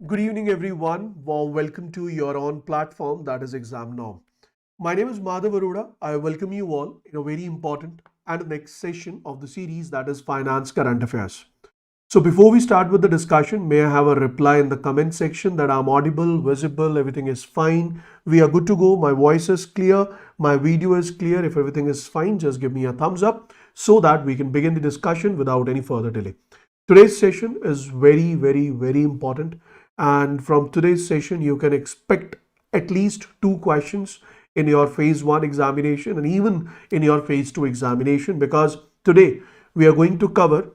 Good evening, everyone. Warm welcome to your own platform, that is exaMnorM. My name is Madhav Arora. I welcome you all in a very important and next session of the series, that is Finance Current Affairs. So before we start with the discussion, may I have a reply in the comment section that I'm audible, visible, everything is fine. We are good to go. My voice is clear. My video is clear. If everything is fine, just give me a thumbs up so that we can begin the discussion without any further delay. Today's session is very important. And from today's session, you can expect at least 2 questions in your phase 1 examination and even in your phase 2 examination, because today we are going to cover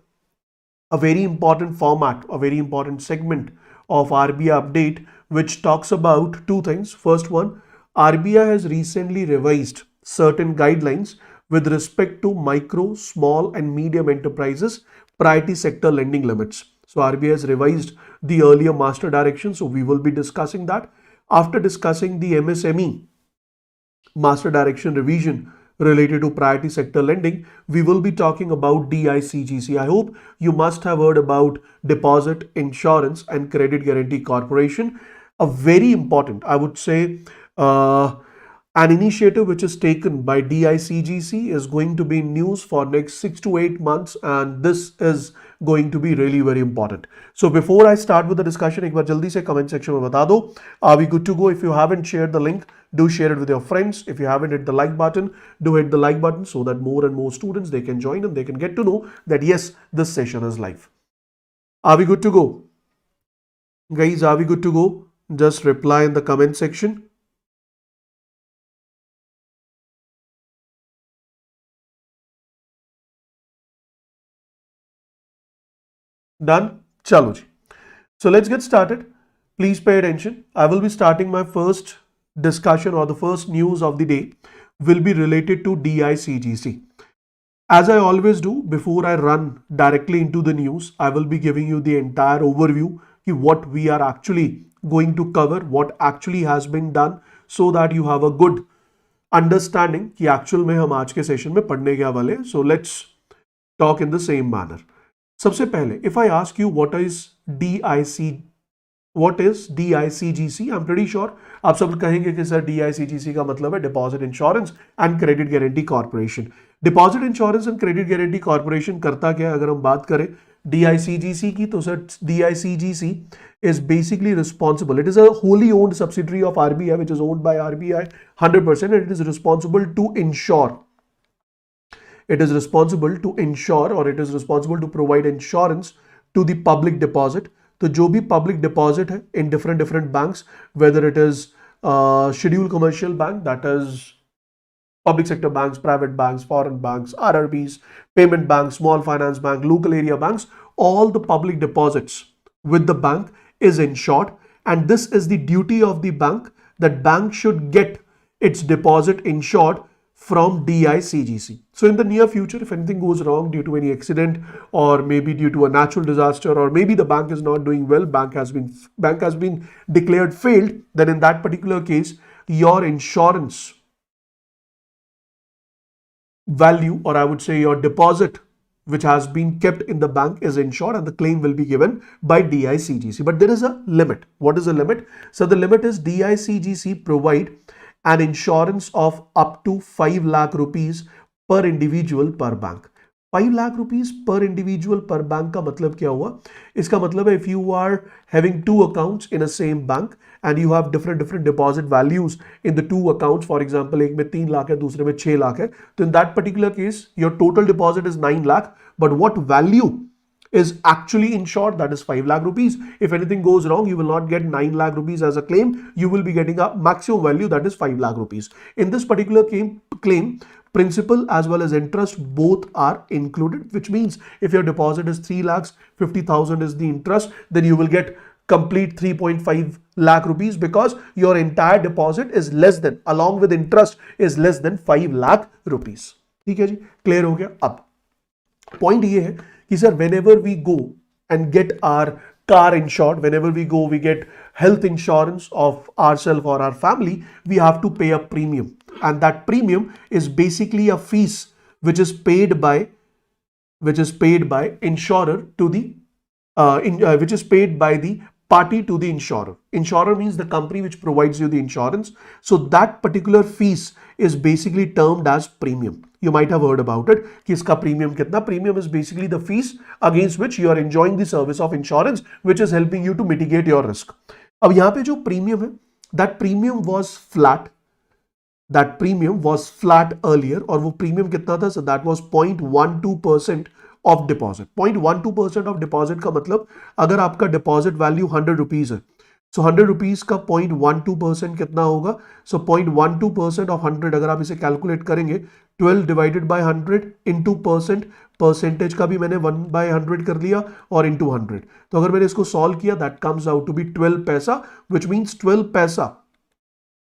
a very important format, a very important segment of RBI update, which talks about 2 things. First one, RBI has recently revised certain guidelines with respect to micro, small and medium enterprises priority sector lending limits. So RBI has revised the earlier master direction. So we will be discussing that. After discussing the MSME master direction revision related to priority sector lending, we will be talking about DICGC. I hope you must have heard about Deposit Insurance and Credit Guarantee Corporation. A very important, I would say, an initiative which is taken by DICGC is going to be in news for next 6 to 8 months, and this is going to be really very important. So before I start with the discussion, एक बार जल्दी से comment section में बता दो, are we good to go? If you haven't shared the link, do share it with your friends. If you haven't hit the like button, do hit the like button so that more and more students, they can join and they can get to know that yes, this session is live. Are we good to go? Guys, are we good to go? Just reply in the comment section. Done? Chalo ji. So let's get started. Please pay attention. I will be starting my first discussion, or the first news of the day will be related to DICGC. As I always do, before I run directly into the news, I will be giving you the entire overview of what we are actually going to cover, what actually has been done, so that you have a good understanding कि actual में हम आज के session में पढ़ने क्या वाले. So let's talk in the same manner. सबसे पहले, if I ask you what is DICGC, I'm pretty sure आप सब कहेंगे कि सर DICGC का मतलब है deposit insurance and credit guarantee corporation. Deposit insurance and credit guarantee corporation करता क्या है? अगर हम बात करें DICGC की, तो sir DICGC is basically responsible. It is a wholly owned subsidiary of RBI, which is owned by RBI 100%, and it is responsible to ensure. It is responsible to ensure, or it is responsible to provide insurance to the public deposit. तो जो भी public deposit है in different banks, whether it is scheduled commercial bank, that is public sector banks, private banks, foreign banks, RRBs, payment banks, small finance bank, local area banks, all the public deposits with the bank is insured, and this is the duty of the bank, that bank should get its deposit insured from DICGC. So in the near future, if anything goes wrong due to any accident, or maybe due to a natural disaster, or maybe the bank is not doing well, bank has been declared failed, then in that particular case, your insurance value, or I would say your deposit which has been kept in the bank, is insured, and the claim will be given by DICGC. But there is a limit. What is the limit? So the limit is DICGC provide an insurance of up to 5 lakh rupees per individual per bank. 5 lakh rupees per individual per bank का मतलब क्या हुआ? इसका मतलब है if you are having 2 accounts in a same bank and you have different deposit values in the 2 accounts, for example एक में 3 लाख है, दूसरे में 6 लाख है, तो in that particular case your total deposit is 9 lakh, but what value is actually insured, that is 5 lakh rupees. If anything goes wrong, you will not get 9 lakh rupees as a claim. You will be getting a maximum value, that is 5 lakh rupees. In this particular claim, principal as well as interest both are included, which means if your deposit is 3 lakhs, 50,000 is the interest, then you will get complete 3.5 lakh rupees, because your entire deposit is less than, along with interest, is less than 5 lakh rupees. ठीक है जी, clear हो गया. अब point ये है कि sir whenever we go and get our car insured, whenever we go, we get health insurance of ourselves or our family, we have to pay a premium, and that premium is basically a fees which is paid by insurer to the which is paid by the party to the insurer. Insurer means the company which provides you the insurance. So that particular fees is basically termed as premium. You might have heard about it. कि इसका premium कितना? Premium is basically the fees against which you are enjoying the service of insurance, which is helping you to mitigate your risk. अब यहाँ पे जो premium है, that premium was flat. That premium was flat earlier, और वो premium कितना था? So that was 0.12% of deposit. 0.12% of deposit का मतलब अगर आपका deposit value 100 rupees है, so 100 rupees का 0.12% कितना होगा? So 0.12% of 100 अगर आप इसे calculate करेंगे, 12 divided by 100 into percent, percentage का भी मैंने 1 by 100 कर लिया और into 100. तो अगर मैंने इसको solve किया, that comes out to be 12 पैसा, which means 12 पैसा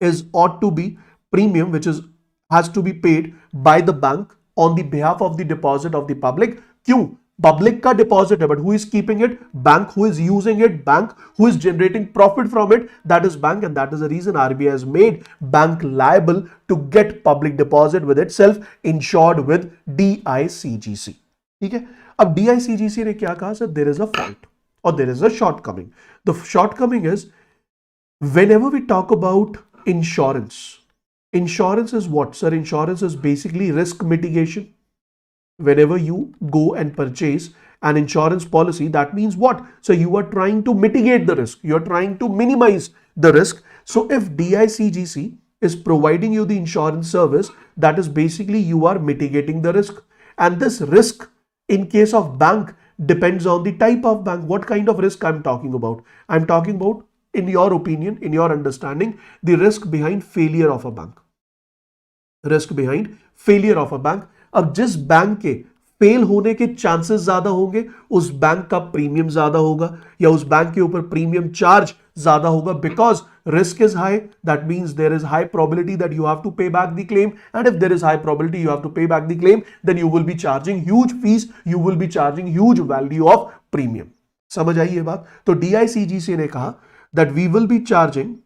is ought to be premium, which is has to be paid by the bank on the behalf of the deposit of the public. क्यों? Public का deposit है, but who is keeping it? Bank. Who is using it? Bank. Who is generating profit from it? That is bank, and that is the reason RBI has made bank liable to get public deposit with itself insured with DICGC. ठीक है? अब DICGC ने क्या कहा? Sir, there is a fault or there is a shortcoming. The shortcoming is whenever we talk about insurance. Insurance is what, sir? Insurance is basically risk mitigation. Whenever you go and purchase an insurance policy, that means what? So you are trying to mitigate the risk. You are trying to minimize the risk. So if DICGC is providing you the insurance service, that is basically you are mitigating the risk. And this risk in case of bank depends on the type of bank. What kind of risk I'm talking about? I'm talking about, in your opinion, in your understanding, the risk behind failure of a bank. Risk behind failure of a bank. अब जिस bank के fail होने के chances ज्यादा होंगे, उस bank का premium ज्यादा होगा, या उस बैंक के ऊपर प्रीमियम चार्ज ज्यादा होगा, because risk is high. That means there is high probability that you have to pay back the claim, and if there is high probability you have to pay back the claim, then you will be charging huge fees, you will be charging huge value of premium. समझ आई ये बात? तो DICGC ने कहा that we will be charging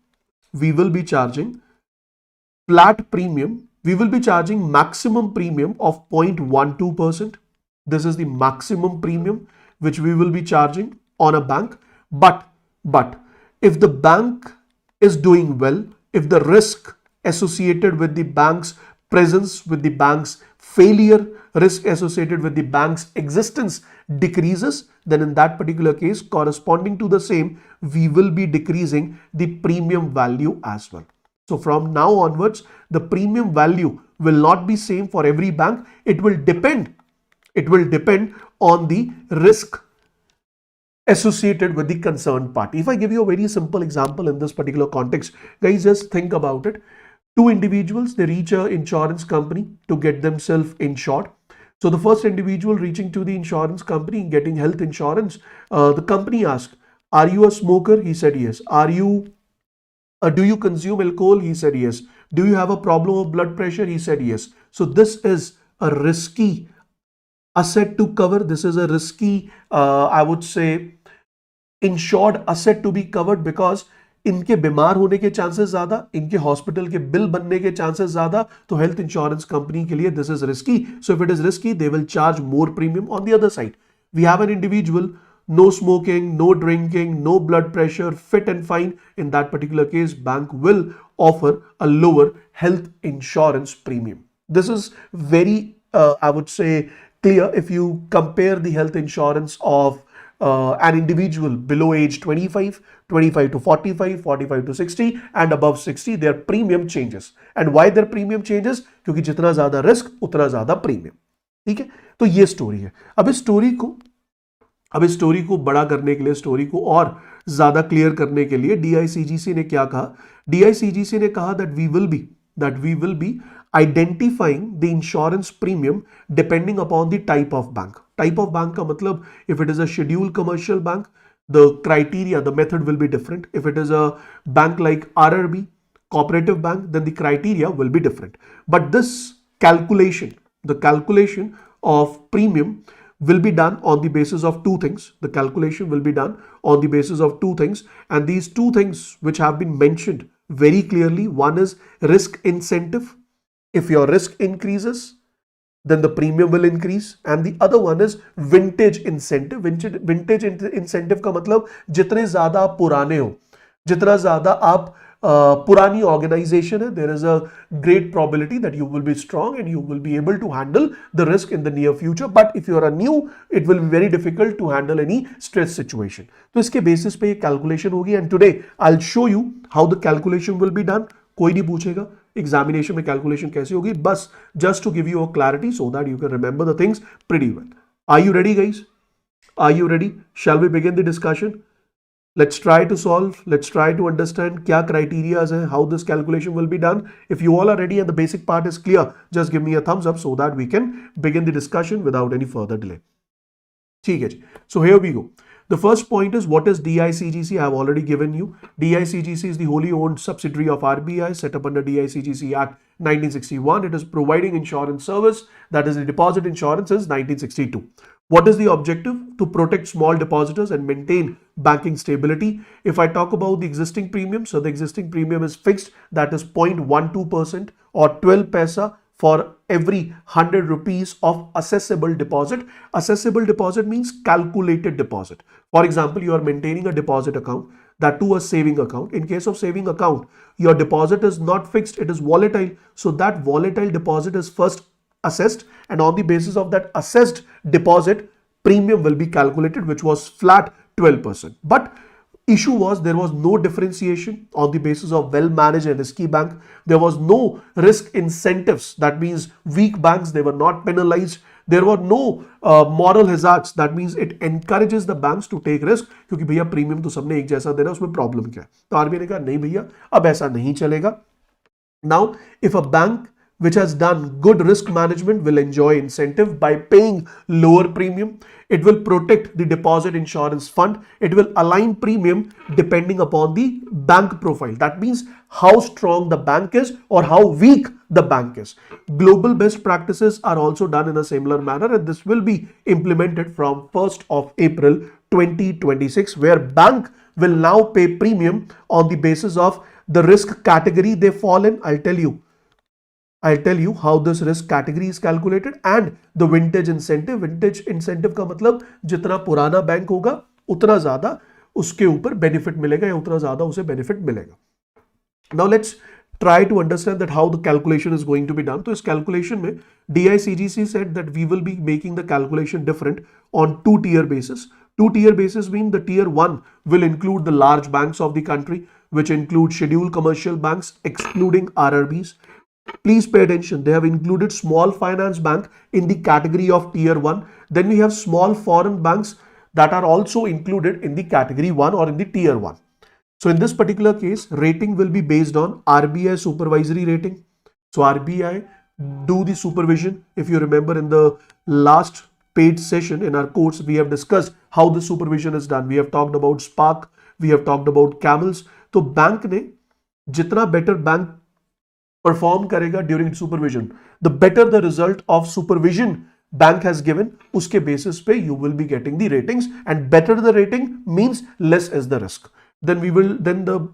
flat premium. We will be charging maximum premium of 0.12%. This is the maximum premium which we will be charging on a bank. But if the bank is doing well, if the risk associated with the bank's presence, with the bank's failure, risk associated with the bank's existence decreases, then in that particular case, corresponding to the same, we will be decreasing the premium value as well. So from now onwards, the premium value will not be same for every bank. It will depend on the risk associated with the concerned party. If I give you a very simple example in this particular context, guys, just think about it. Two individuals, they reach an insurance company to get themselves insured. So the first individual reaching to the insurance company, getting health insurance, the company asked, are you a smoker? He said yes. Do you consume alcohol? He said yes. Do you have a problem of blood pressure? He said yes. So this is a risky asset to cover. This is a risky, I would say, insured asset to be covered, because इनके बीमार होने के chances ज्यादा, इनके hospital के bill बनने के chances ज्यादा, तो हेल्थ इंश्योरेंस कंपनी के लिए this is risky. So if it is risky, they will charge more premium. On the other side, we have an individual, no smoking, no drinking, no blood pressure, fit and fine. In that particular case, bank will offer a lower health insurance premium. This is very, I would say, clear if you compare the health insurance of an individual below age 25, 25 to 45, 45 to 60, and above 60, their premium changes. And why their premium changes? क्योंकि जितना ज्यादा risk उतना ज्यादा premium. ठीक है, तो ये story है. अब इस स्टोरी को बड़ा करने के लिए, स्टोरी को और ज्यादा क्लियर करने के लिए DICGC ने क्या कहा? DICGC ने कहा that we will be identifying the insurance premium depending upon the type of bank. Type of bank का मतलब, if it is a scheduled commercial bank, the criteria, the method will be different. If it is a bank like RRB, cooperative bank, then the criteria will be different. But this calculation, the calculation of premium will be done on the basis of two things. The calculation will be done on the basis of two things, and these two things which have been mentioned very clearly. One is risk incentive. If your risk increases, then the premium will increase. And the other one is vintage incentive. Vintage incentive का मतलब जितने ज्यादा आप पुराने हो, जितना ज्यादा आप पुरानी organization है, there is a great probability that you will be strong and you will be able to handle the risk in the near future. But if you are a new, it will be very difficult to handle any stress situation. तो इसके basis पे ये calculation होगी, and today I'll show you how the calculation will be done. कोई नहीं पूछेगा examination में calculation कैसे होगी, बस just to give you a clarity so that you can remember the things pretty well. Are you ready guys? Are you ready? Shall we begin the discussion? Let's try to solve, let's try to understand क्या criterias है, how this calculation will be done. If you all are ready and the basic part is clear, just give me a thumbs up so that we can begin the discussion without any further delay. ठीक है जी. So here we go. The first point is, what is DICGC? I have already given you. DICGC is the wholly owned subsidiary of RBI, set up under DICGC Act 1961. It is providing insurance service, that is the deposit insurance, since 1962. What is the objective? To protect small depositors and maintain banking stability. If I talk about the existing premium, so the existing premium is fixed, that is 0.12% or 12 paisa for every 100 rupees of assessable deposit. Assessable deposit means calculated deposit. For example, you are maintaining a deposit account, that too a saving account. In case of saving account, your deposit is not fixed, it is volatile. So that volatile deposit is first assessed, and on the basis of that assessed deposit, premium will be calculated, which was flat 12%. But issue was, there was no differentiation on the basis of well-managed and risky bank. There was no risk incentives. That means weak banks, they were not penalized. There were no moral hazards. That means it encourages the banks to take risk. क्योंकि भैया premium तो सबने एक जैसा देना, उसमें problem क्या है? तो आरबीआई ने कहा नहीं भैया, अब ऐसा नहीं चलेगा. Now, if a bank which has done good risk management will enjoy incentive by paying lower premium. It will protect the deposit insurance fund. It will align premium depending upon the bank profile. That means how strong the bank is or how weak the bank is. Global best practices are also done in a similar manner, and this will be implemented from 1st of April 2026, where bank will now pay premium on the basis of the risk category they fall in. I'll tell you how this risk category is calculated and the vintage incentive. Vintage incentive का मतलब जितना पुराना bank होगा उतना ज्यादा उसके ऊपर benefit मिलेगा या उतना ज्यादा उसे बेनिफिट मिलेगा. Now let's try to understand that how the calculation is going to be done. तो इस calculation में DICGC said that we will be making the calculation different on two-tier basis. Two-tier basis mean the tier 1 will include the large banks of the country, which include scheduled commercial banks excluding RRBs. Please pay attention. They have included small finance bank in the category of tier 1. Then we have small foreign banks that are also included in the category 1 or in the tier 1. So in this particular case, rating will be based on RBI supervisory rating. So RBI do the supervision. If you remember in the last paid session in our course, we have discussed how the supervision is done. We have talked about Spark. We have talked about camels. तो bank ने जितना better bank perform करेगा during supervision, the better the result of supervision bank has given, उसके basis पे you will be getting the ratings, and better the rating means less is the risk. Then the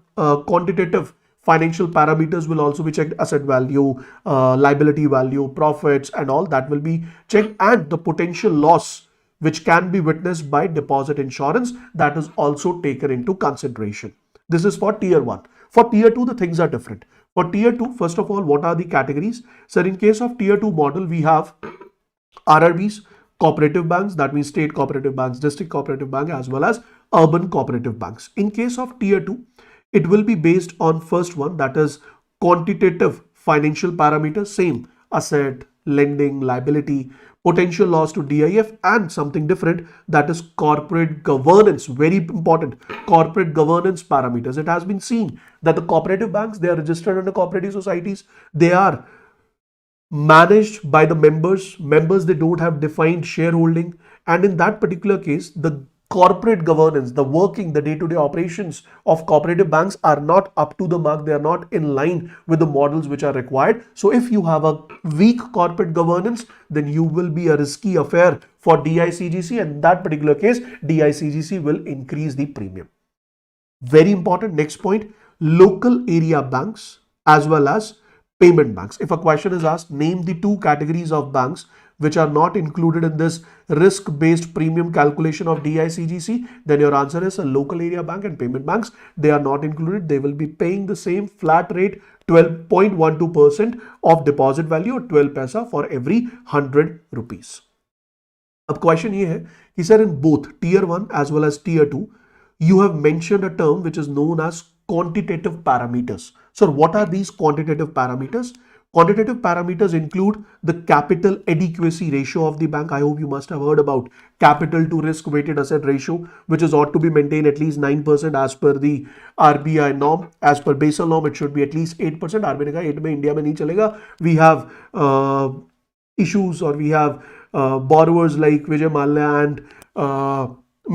quantitative financial parameters will also be checked, asset value, liability value, profits and all that will be checked, and the potential loss which can be witnessed by deposit insurance, that is also taken into consideration. This is for tier 1. For tier 2, the things are different. For tier 2, first of all, what are the categories? Sir, in case of tier 2 model, we have RRBs, cooperative banks, that means state cooperative banks, district cooperative bank, as well as urban cooperative banks. In case of tier 2, it will be based on first one, that is quantitative financial parameters, same asset, lending, liability, potential loss to DIF, and something different, that is corporate governance. Very important, corporate governance parameters. It has been seen that the cooperative banks, they are registered under cooperative societies. They are managed by the members. They don't have defined shareholding. And in that particular case, the corporate governance, the working, the day-to-day operations of cooperative banks are not up to the mark. They are not in line with the models which are required. So if you have a weak corporate governance, then you will be a risky affair for DICGC, and in that particular case, DICGC will increase the premium. Very important. Next point, local area banks as well as payment banks. If a question is asked, name the two categories of banks which are not included in this risk-based premium calculation of DICGC, then your answer is a local area bank and payment banks. They are not included. They will be paying the same flat rate 12.12% of deposit value or 12 paisa for every 100 rupees. अब question ये है कि sir in both tier 1 as well as tier 2 you have mentioned a term which is known as quantitative parameters. So what are these quantitative parameters? Quantitative parameters include the capital adequacy ratio of the bank. I hope you must have heard about capital to risk weighted asset ratio, which is ought to be maintained at least 9% as per the RBI norm. As per Basel norm, it should be at least 8%. RBI ने कहा 8 में India में नहीं चलेगा. We have issues or we have borrowers like Vijay Mallya and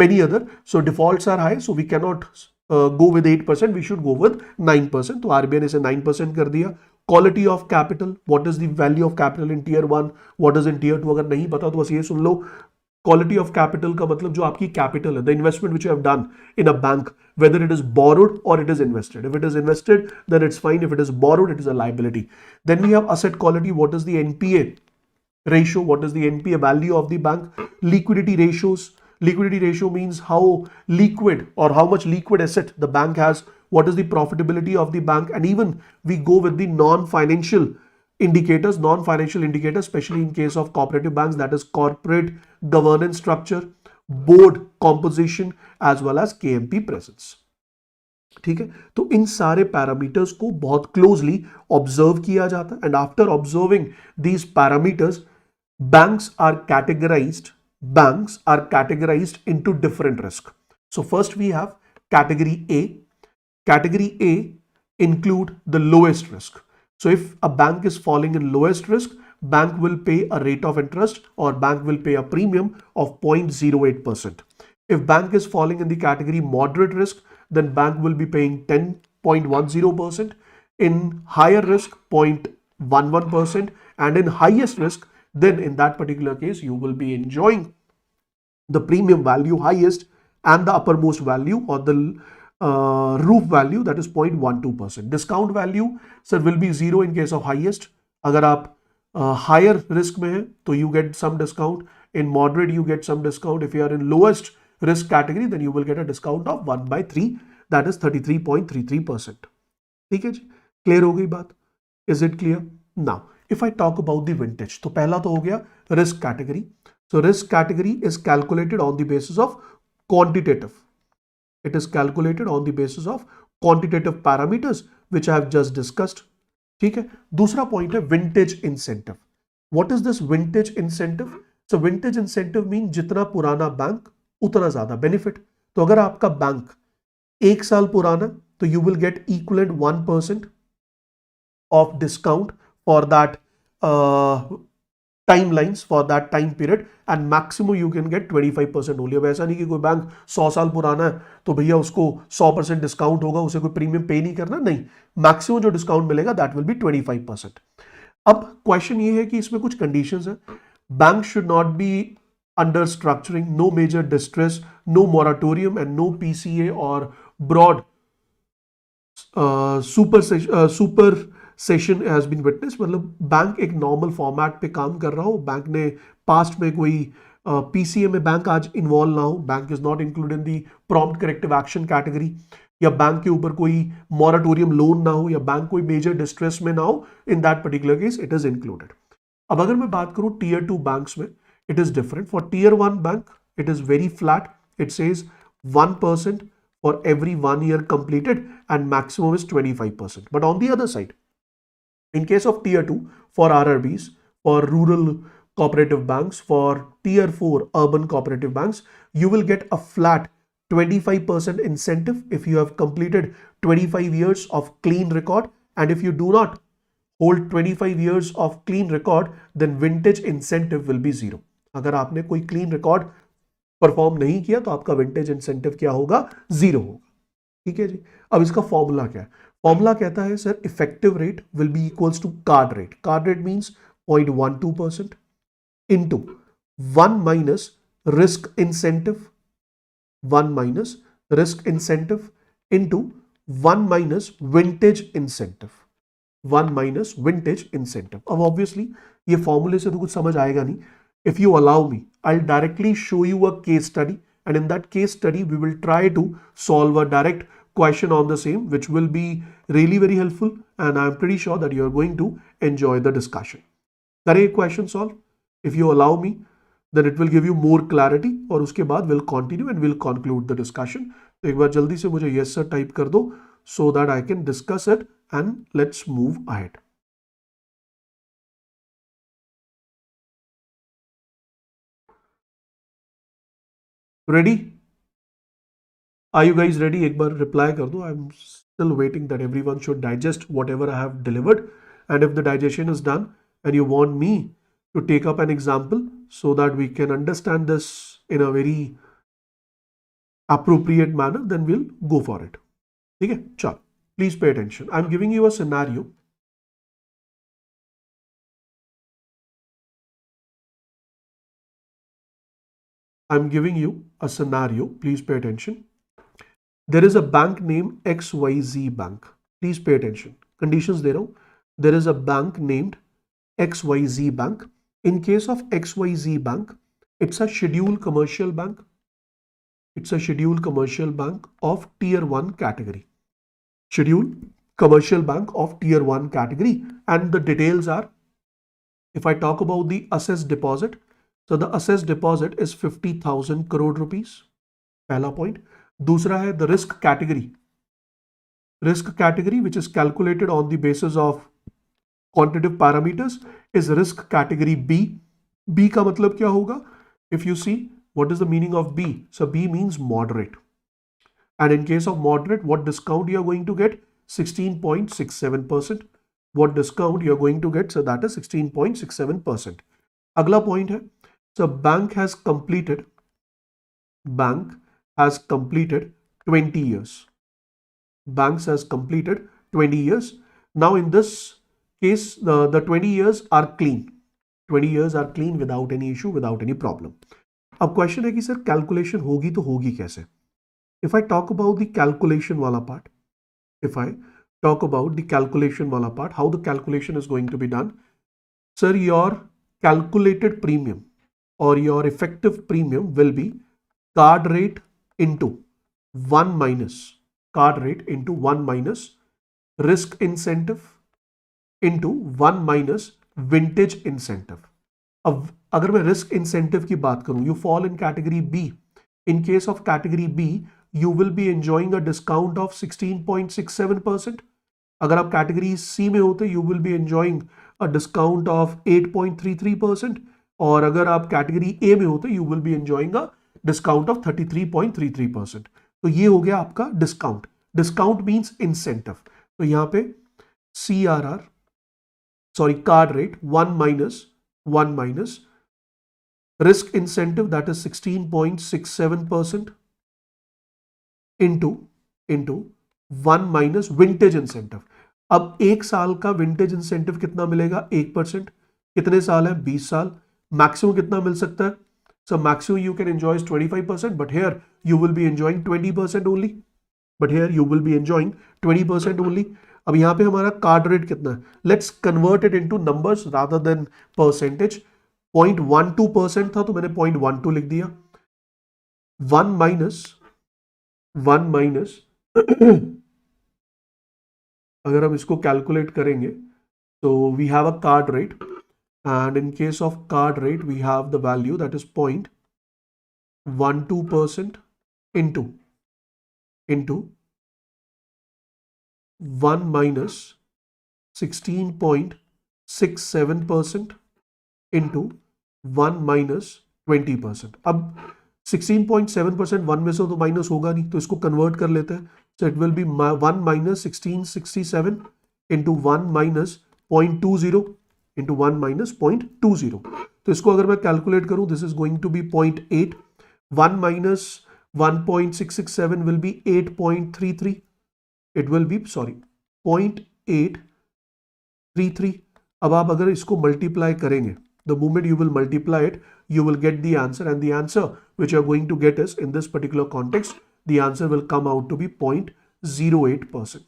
many other. So defaults are high, so we cannot go with 8%. We should go with 9%. तो RBI ने इसे 9% कर दिया. Quality of capital, what is the value of capital in tier 1, what is in tier 2? अगर नहीं पता तो बस ये सुन लो. Quality of capital का मतलब जो आपकी capital है, the investment which you have done in a bank, whether it is borrowed or it is invested. If it is invested, then it's fine. If it is borrowed, it is a liability. Then we have asset quality. What is the NPA ratio? What is the NPA value of the bank? Liquidity ratios. Liquidity ratio means how liquid or how much liquid asset the bank has. What is the profitability of the bank? And even we go with the non-financial indicators, especially in case of cooperative banks, that is corporate governance structure, board composition, as well as KMP presence. ठीक है, तो इन सारे parameters को बहुत closely observe किया जाता है. And after observing these parameters, banks are categorized into different risk. So first we have category A. Category A include the lowest risk. So if a bank is falling in lowest risk, bank will pay a rate of interest or bank will pay a premium of 0.08%. If bank is falling in the category moderate risk, then bank will be paying 10.10%. In higher risk, 0.11%. And in highest risk, then in that particular case, you will be enjoying the premium value highest and the uppermost value or the roof value, that is 0.12%. Discount value, sir, will be 0 in case of highest. अगर आप higher risk में हैं, तो you get some discount. In moderate, you get some discount. If you are in lowest risk category, then you will get a discount of 1/3, that is 33.33%. ठीक है जी, clear हो गई बात? Is it clear? Now, if I talk about the vintage, तो पहला तो हो गया risk category. So risk category is calculated on the basis of quantitative. It is calculated on the basis of quantitative parameters which I have just discussed. ठीक है, दूसरा point है vintage incentive. What is this vintage incentive? So vintage incentive mean जितना पुराना bank उतना ज्यादा benefit. तो अगर आपका बैंक 1 साल पुराना, तो you will get equivalent 1% of discount for that timelines, for that time period, and maximum you can get 25% only. अब ऐसा नहीं कि कोई बैंक 100 साल पुराना है तो भैया उसको 100% डिस्काउंट होगा, उसे कोई प्रीमियम पे नहीं करना. नहीं, मैक्सिमम जो डिस्काउंट मिलेगा दैट विल बी 25%. अब क्वेश्चन ये है कि इसमें कुछ कंडीशंस है. Bank should not be under structuring, no major distress, no moratorium and no PCA और board supersession has been witness. मतलब बैंक एक नॉर्मल फॉर्मेट पे काम कर रहा हो, बैंक ने पास्ट में कोई पीसीए में बैंक आज इन्वॉल्व ना हो, bank is not included in the prompt corrective action category, या बैंक के ऊपर कोई मॉरेटोरियम लोन ना हो, या बैंक कोई मेजर डिस्ट्रेस में ना हो, in that particular case it is included. अब अगर मैं बात करूं टीयर 2 बैंक्स में, it is different. For tier 1 bank it is very flat. It says 1% for every 1 year completed and maximum is 25%. But on the other side, in case of tier 2, for RRBs, for rural cooperative banks, for tier 4 urban cooperative banks, you will get a flat 25% incentive if you have completed 25 years of clean record. And if you do not hold 25 years of clean record, then vintage incentive will be 0. अगर आपने कोई clean record perform नहीं किया तो आपका vintage incentive क्या होगा? 0 होगा. ठीक है जी. अब इसका फॉर्मूला क्या है? फॉर्मूला कहता है sir effective rate will be equals to card rate. Card rate means 0.12% into 1 minus risk incentive, 1 minus risk incentive into 1 minus vintage incentive, 1 minus vintage incentive. अब ऑब्वियसली ये फॉर्मूले से तो कुछ समझ आएगा नहीं, if you allow me, I'll directly show you a case study, and in that case study we will try to solve a direct question on the same, which will be really very helpful, and I'm pretty sure that you're going to enjoy the discussion. करें question solve? If you allow me, then it will give you more clarity, और उसके बाद we'll continue and we'll conclude the discussion. तो एक बार जल्दी से मुझे yes sir type कर दो so that I can discuss it and let's move ahead. Ready? Are you guys ready? एक बार reply कर दो. I'm still waiting that everyone should digest whatever I have delivered, and if the digestion is done and you want me to take up an example so that we can understand this in a very appropriate manner, then we'll go for it. ठीक है? चलो, please pay attention. I'm giving you a scenario. I'm giving you a scenario. Please pay attention. There is a bank named XYZ Bank. Please pay attention. Conditions दे रहा हूँ. There is a bank named XYZ Bank. In case of XYZ Bank, it's a scheduled commercial bank. It's a scheduled commercial bank of tier 1 category. Scheduled commercial bank of tier 1 category. And the details are, if I talk about the assessed deposit, so the assessed deposit is 50,000 crore rupees. पहला point. दूसरा है the risk category. Risk category, which is calculated on the basis of quantitative parameters, is risk category B. B का मतलब क्या होगा? If you see, what is the meaning of B? So B means moderate. And in case of moderate, what discount you are going to get? 16.67%. What discount you are going to get? So that is 16.67%. अगला point है, so bank has completed 20 years. Banks has completed 20 years. Now in this case, the 20 years are clean. 20 years are clean without any issue, without any problem. अब question है कि sir calculation होगी तो होगी कैसे? If I talk about the calculation वाला part, how the calculation is going to be done? Sir, your calculated premium or your effective premium will be card rate into 1 minus risk incentive into 1 minus vintage incentive. अब अगर मैं risk incentive की बात करूं, you fall in category B. In case of category B, you will be enjoying a discount of 16.67%. अगर आप category C में होते, you will be enjoying a discount of 8.33%. और अगर आप category A में होते, you will be enjoying a discount of 33.33%. तो ये हो गया आपका discount. Discount means incentive. तो यहाँ पे card rate 1 minus risk incentive, that is 16.67% into 1 minus vintage incentive. अब एक साल का vintage incentive कितना मिलेगा? 1%. कितने साल है? 20 साल. Maximum कितना मिल सकता है? So maximum you can enjoy is 25%, but here you will be enjoying 20% only. अब यहाँ पे हमारा कार्ड रेट कितना है? Let's convert it into numbers rather than percentage. 0.12% था तो मैंने 0.12 लिख दिया. 1 minus अगर हम इसको कैलकुलेट करेंगे तो we have a card rate, and in case of card rate we have the value that is 0.12% into 1 minus 16.67% into 1 minus 20%. अब 16.7% 1 में से तो माइनस होगा नहीं, तो इसको कन्वर्ट कर लेते हैं. So it will be 1 minus 1667 into 1 minus 0.20 into 1 minus 0.20. तो इसको अगर मैं कैलकुलेट करूं, this is going to be 0.8. 1 minus 1.667 will be 8.33. It will be 0.833. अब आप अगर इसको मल्टीप्लाई करेंगे, the moment you will multiply it, you will get the answer, and the answer which you are going to get is, in this particular context, the answer will come out to be 0.08%.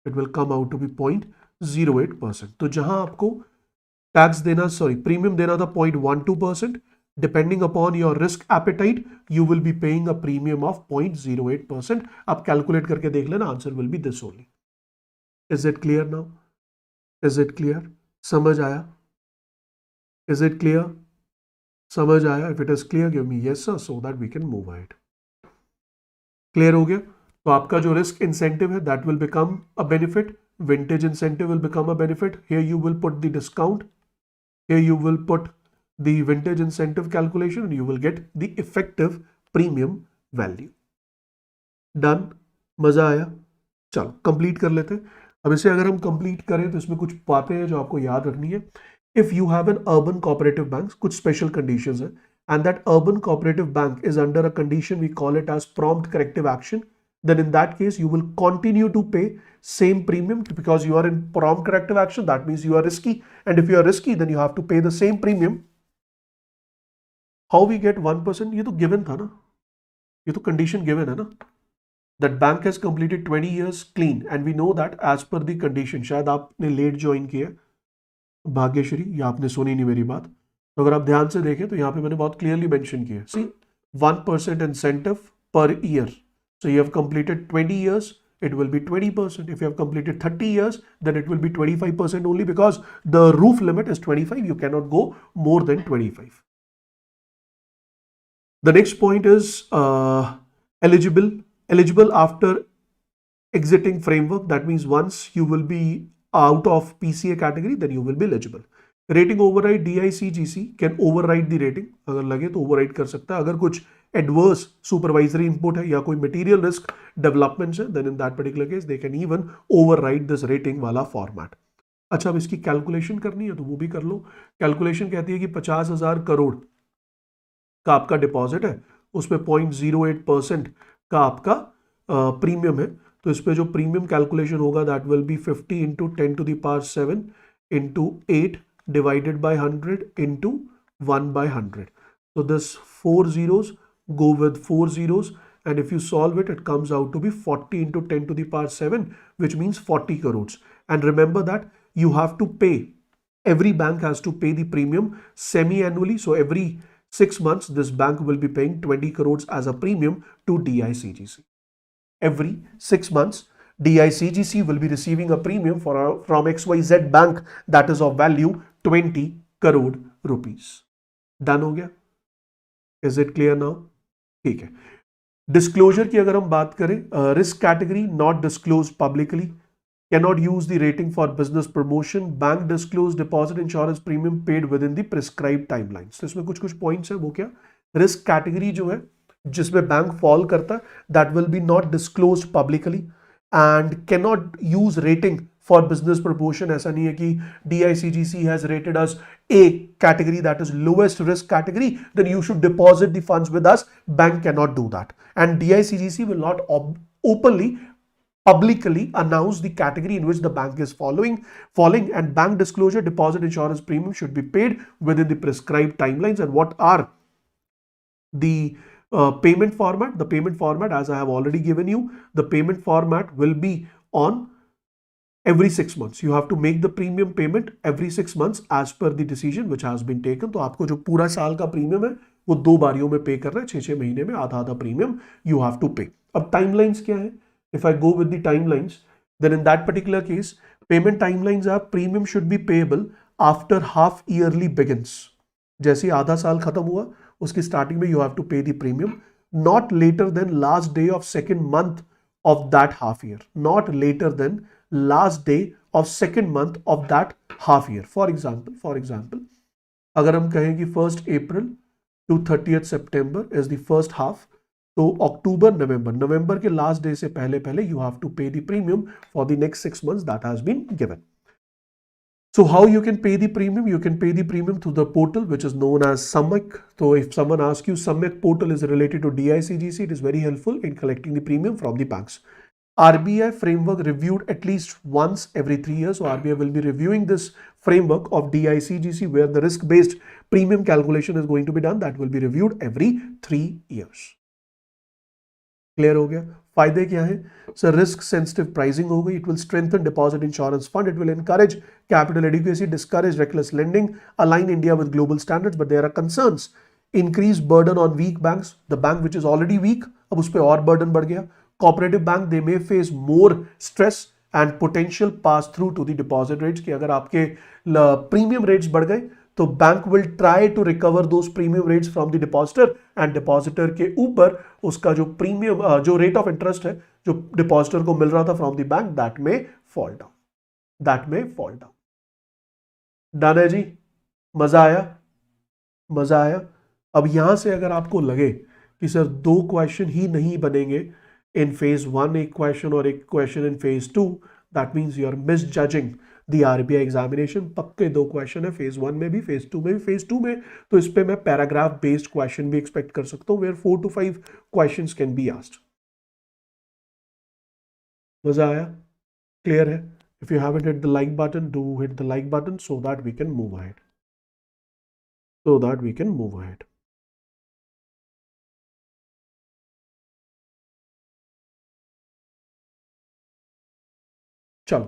It will come out to be 0.08%. तो जहां आपको tax देना premium देना था 0.12%. Depending upon your risk appetite, you will be paying a premium of 0.08%. आप calculate करके देख लेना, answer will be this only. Is it clear now? Is it clear? समझ आया? Is it clear? समझ आया? If it is clear, give me yes sir so that we can move ahead. Clear हो गया? तो आपका जो risk incentive है, that will become a benefit. Vintage incentive will become a benefit. Here you will put the discount. Here you will put the vintage incentive calculation and you will get the effective premium value. Done? मजा आया? चलो complete कर लेते हैं. अब इसे अगर हम कंप्लीट करें तो इसमें कुछ बातें हैं जो आपको याद रखनी है. If you have an urban cooperative bank, कुछ special conditions है, and that urban cooperative bank is under a condition we call it as prompt corrective action, then in that case you will continue to pay same premium because you are in prompt corrective action. That means you are risky, and if you are risky then you have to pay the same premium. How we get 1%? ये तो given था ना, ये तो condition given है ना. That bank has completed 20 years clean and we know that as per the condition. शायद आपने late join किया भाग्यश्री, या आपने सुनी नहीं मेरी बात. तो अगर आप ध्यान से देखें तो यहाँ पे मैंने बहुत क्लियरली मेंशन किया. See, 1% incentive per year. So you have completed 20 years, it will be 20%. If you have completed 30 years, then it will be 25% only because the roof limit is 25. You cannot go more than 25. The next point is eligible after exiting framework. That means once you will be out of PCA category, then you will be eligible. Rating override, DICGC can override the rating. अगर लगे तो override कर सकता है. अगर कुछ adverse supervisory input है या कोई material risk developments है, then in that particular case they can even override this rating वाला format. अच्छा, अब इसकी कैलकुलेशन करनी है तो वो भी कर लो. कैलकुलेशन कहती है कि 50,000 करोड़ का आपका डिपॉजिट है, उसमें 0.08% का आपका प्रीमियम है. तो इस पे जो प्रीमियम कैलकुलेशन होगा that will be 50 into 10 to the power 7 into 8 divided by 100 into 1 by 100. So this 4 zeros go with 4 zeros, and if you solve it, it comes out to be 40 into 10 to the power 7, which means 40 crores. And remember that you have to pay, every bank has to pay the premium semi-annually. So every 6 months, this bank will be paying 20 crores as a premium to DICGC. Every 6 months, DICGC will be receiving a premium from XYZ bank that is of value 20 crore rupees. Done हो गया? Is it clear now? ठीक है. Disclosure की अगर हम बात करें, risk category not disclose publicly, cannot use the rating for business promotion, bank disclose deposit insurance premium paid within the prescribed timelines. तो इसमें कुछ कुछ पॉइंट्स है. वो क्या? रिस्क कैटेगरी जो है जिसमें बैंक फॉल करता है, that will be not disclose publicly and cannot use rating for business promotion. ऐसा नहीं है कि DICGC has rated us A category, that is lowest risk category, then you should deposit the funds with us. Bank cannot do that, and DICGC will not openly publicly announce the category in which the bank is falling, and bank disclosure deposit insurance premium should be paid within the prescribed timelines. And what are the payment format? The payment format, as I have already given you, the payment format will be on every 6 months. You have to make the premium payment every 6 months as per the decision which has been taken. तो आपको जो पूरा साल का premium है वो 2 बारियों में पे करना है. 6-6 महीने में आधा आधा premium you have to pay. अब टाइमलाइंस क्या है? If I go with the timelines, then in that particular case, payment timelines are premium should be payable after half yearly begins. जैसे ही आधा साल खत्म हुआ उसकी स्टार्टिंग में you have to pay the premium, not later than last day of second month of that half year. Not later than last day of second month of that half year. For example, अगर हम कहें कि 1st April to 30th September is the first half, तो अक्टूबर नवंबर के last day से पहले you have to pay the premium for the next 6 months that has been given. So how you can pay the premium? You can pay the premium through the portal which is known as Samyak. So if someone asks you, Samyak portal is related to DICGC, it is very helpful in collecting the premium from the banks. RBI framework reviewed at least once every 3 years. So RBI will be reviewing this framework of DICGC where the risk-based premium calculation is going to be done. That will be reviewed every 3 years. Clear हो गया। फायदे क्या है sir? Risk sensitive pricing हो गई, it will strengthen deposit insurance fund, it will encourage capital adequacy, discourage reckless lending, align India with global standards, but there are concerns, increase burden on weak banks, the bank which is already weak अब उस पर और burden बढ़ गया। Cooperative bank they may face more stress and potential pass through to the deposit rates, कि अगर आपके premium rates बढ़ गए तो bank will try to recover those premium rates from the depositor, and depositor के ऊपर उसका जो प्रीमियम जो रेट ऑफ इंटरेस्ट है जो डिपॉजिटर को मिल रहा था फ्रॉम द बैंक, दैट में फॉल डाउन, दैट में फॉल डाउन। डन है जी? मजा आया? मजा आया? अब यहां से अगर आपको लगे कि सर 2 क्वेश्चन ही नहीं बनेंगे इन फेज 1, एक क्वेश्चन और एक question in phase 2, that means you are misjudging the RBI examination. पक्के 2 क्वेश्चन है फेज 1 में भी, फेज 2 में भी। फेज 2 में तो इस पे मैं पैराग्राफ बेस्ड क्वेश्चन भी एक्सपेक्ट कर सकता हूं, where 4 to 5 questions can be asked. मजा आया? क्लियर है? If you haven't hit the like button, do hit the like button so that we can move ahead, so that we can move ahead. चलो,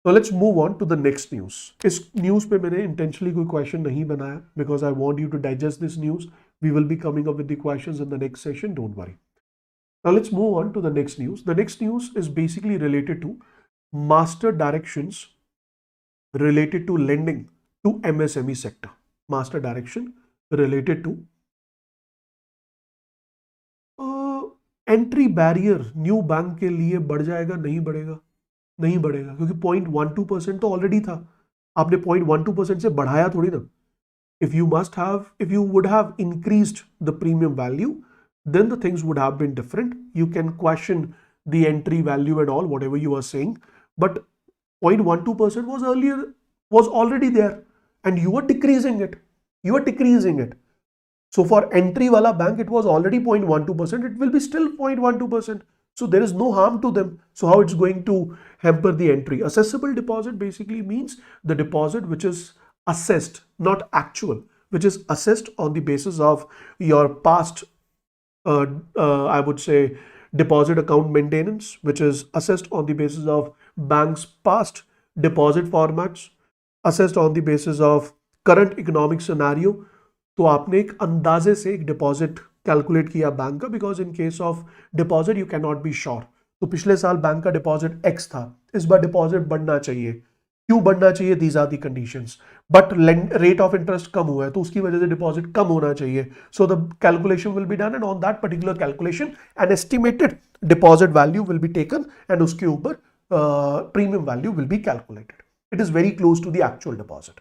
तो let's move on to the next news. इस news पे मैंने intentionally कोई question नहीं बनाया because I want you to digest this news. We will be coming up with the questions in the next session, don't worry. Now let's move on to the next news. The next news is basically related to master directions related to lending to MSME sector. Master direction related to entry barrier new bank के लिए बढ़ जाएगा, नहीं बढ़ेगा? नहीं बढ़ेगा, क्योंकि 0.12% तो ऑलरेडी था, आपने 0.12% से बढ़ाया थोड़ी ना। if you would have increased the premium value, then the things would have been different. You can question the entry value and all, whatever you are saying, but 0.12% was already there, and you are decreasing it. So for entry wala bank, it was already 0.12%. It will be still 0.12%. So there is no harm to them. So how it's going to hamper the entry? Assessable deposit basically means the deposit which is assessed, not actual, which is assessed on the basis of your past, I would say, deposit account maintenance, which is assessed on the basis of bank's past deposit formats, assessed on the basis of current economic scenario. तो आपने एक अंदाजे से एक deposit calculate किया bank का, because in case of deposit you can not be sure. तो पिछले साल बैंक का डिपॉजिट एक्स था, इस बार डिपॉजिट बढ़ना चाहिए, क्यों बढ़ना चाहिए? These are the conditions, but rate of interest कम हुआ है तो उसकी वजह से डिपॉजिट कम होना चाहिए। So the calculation will be done, and on that particular calculation an estimated deposit value will be taken, and उसके ऊपर premium value will be calculated. It is very close to the actual deposit.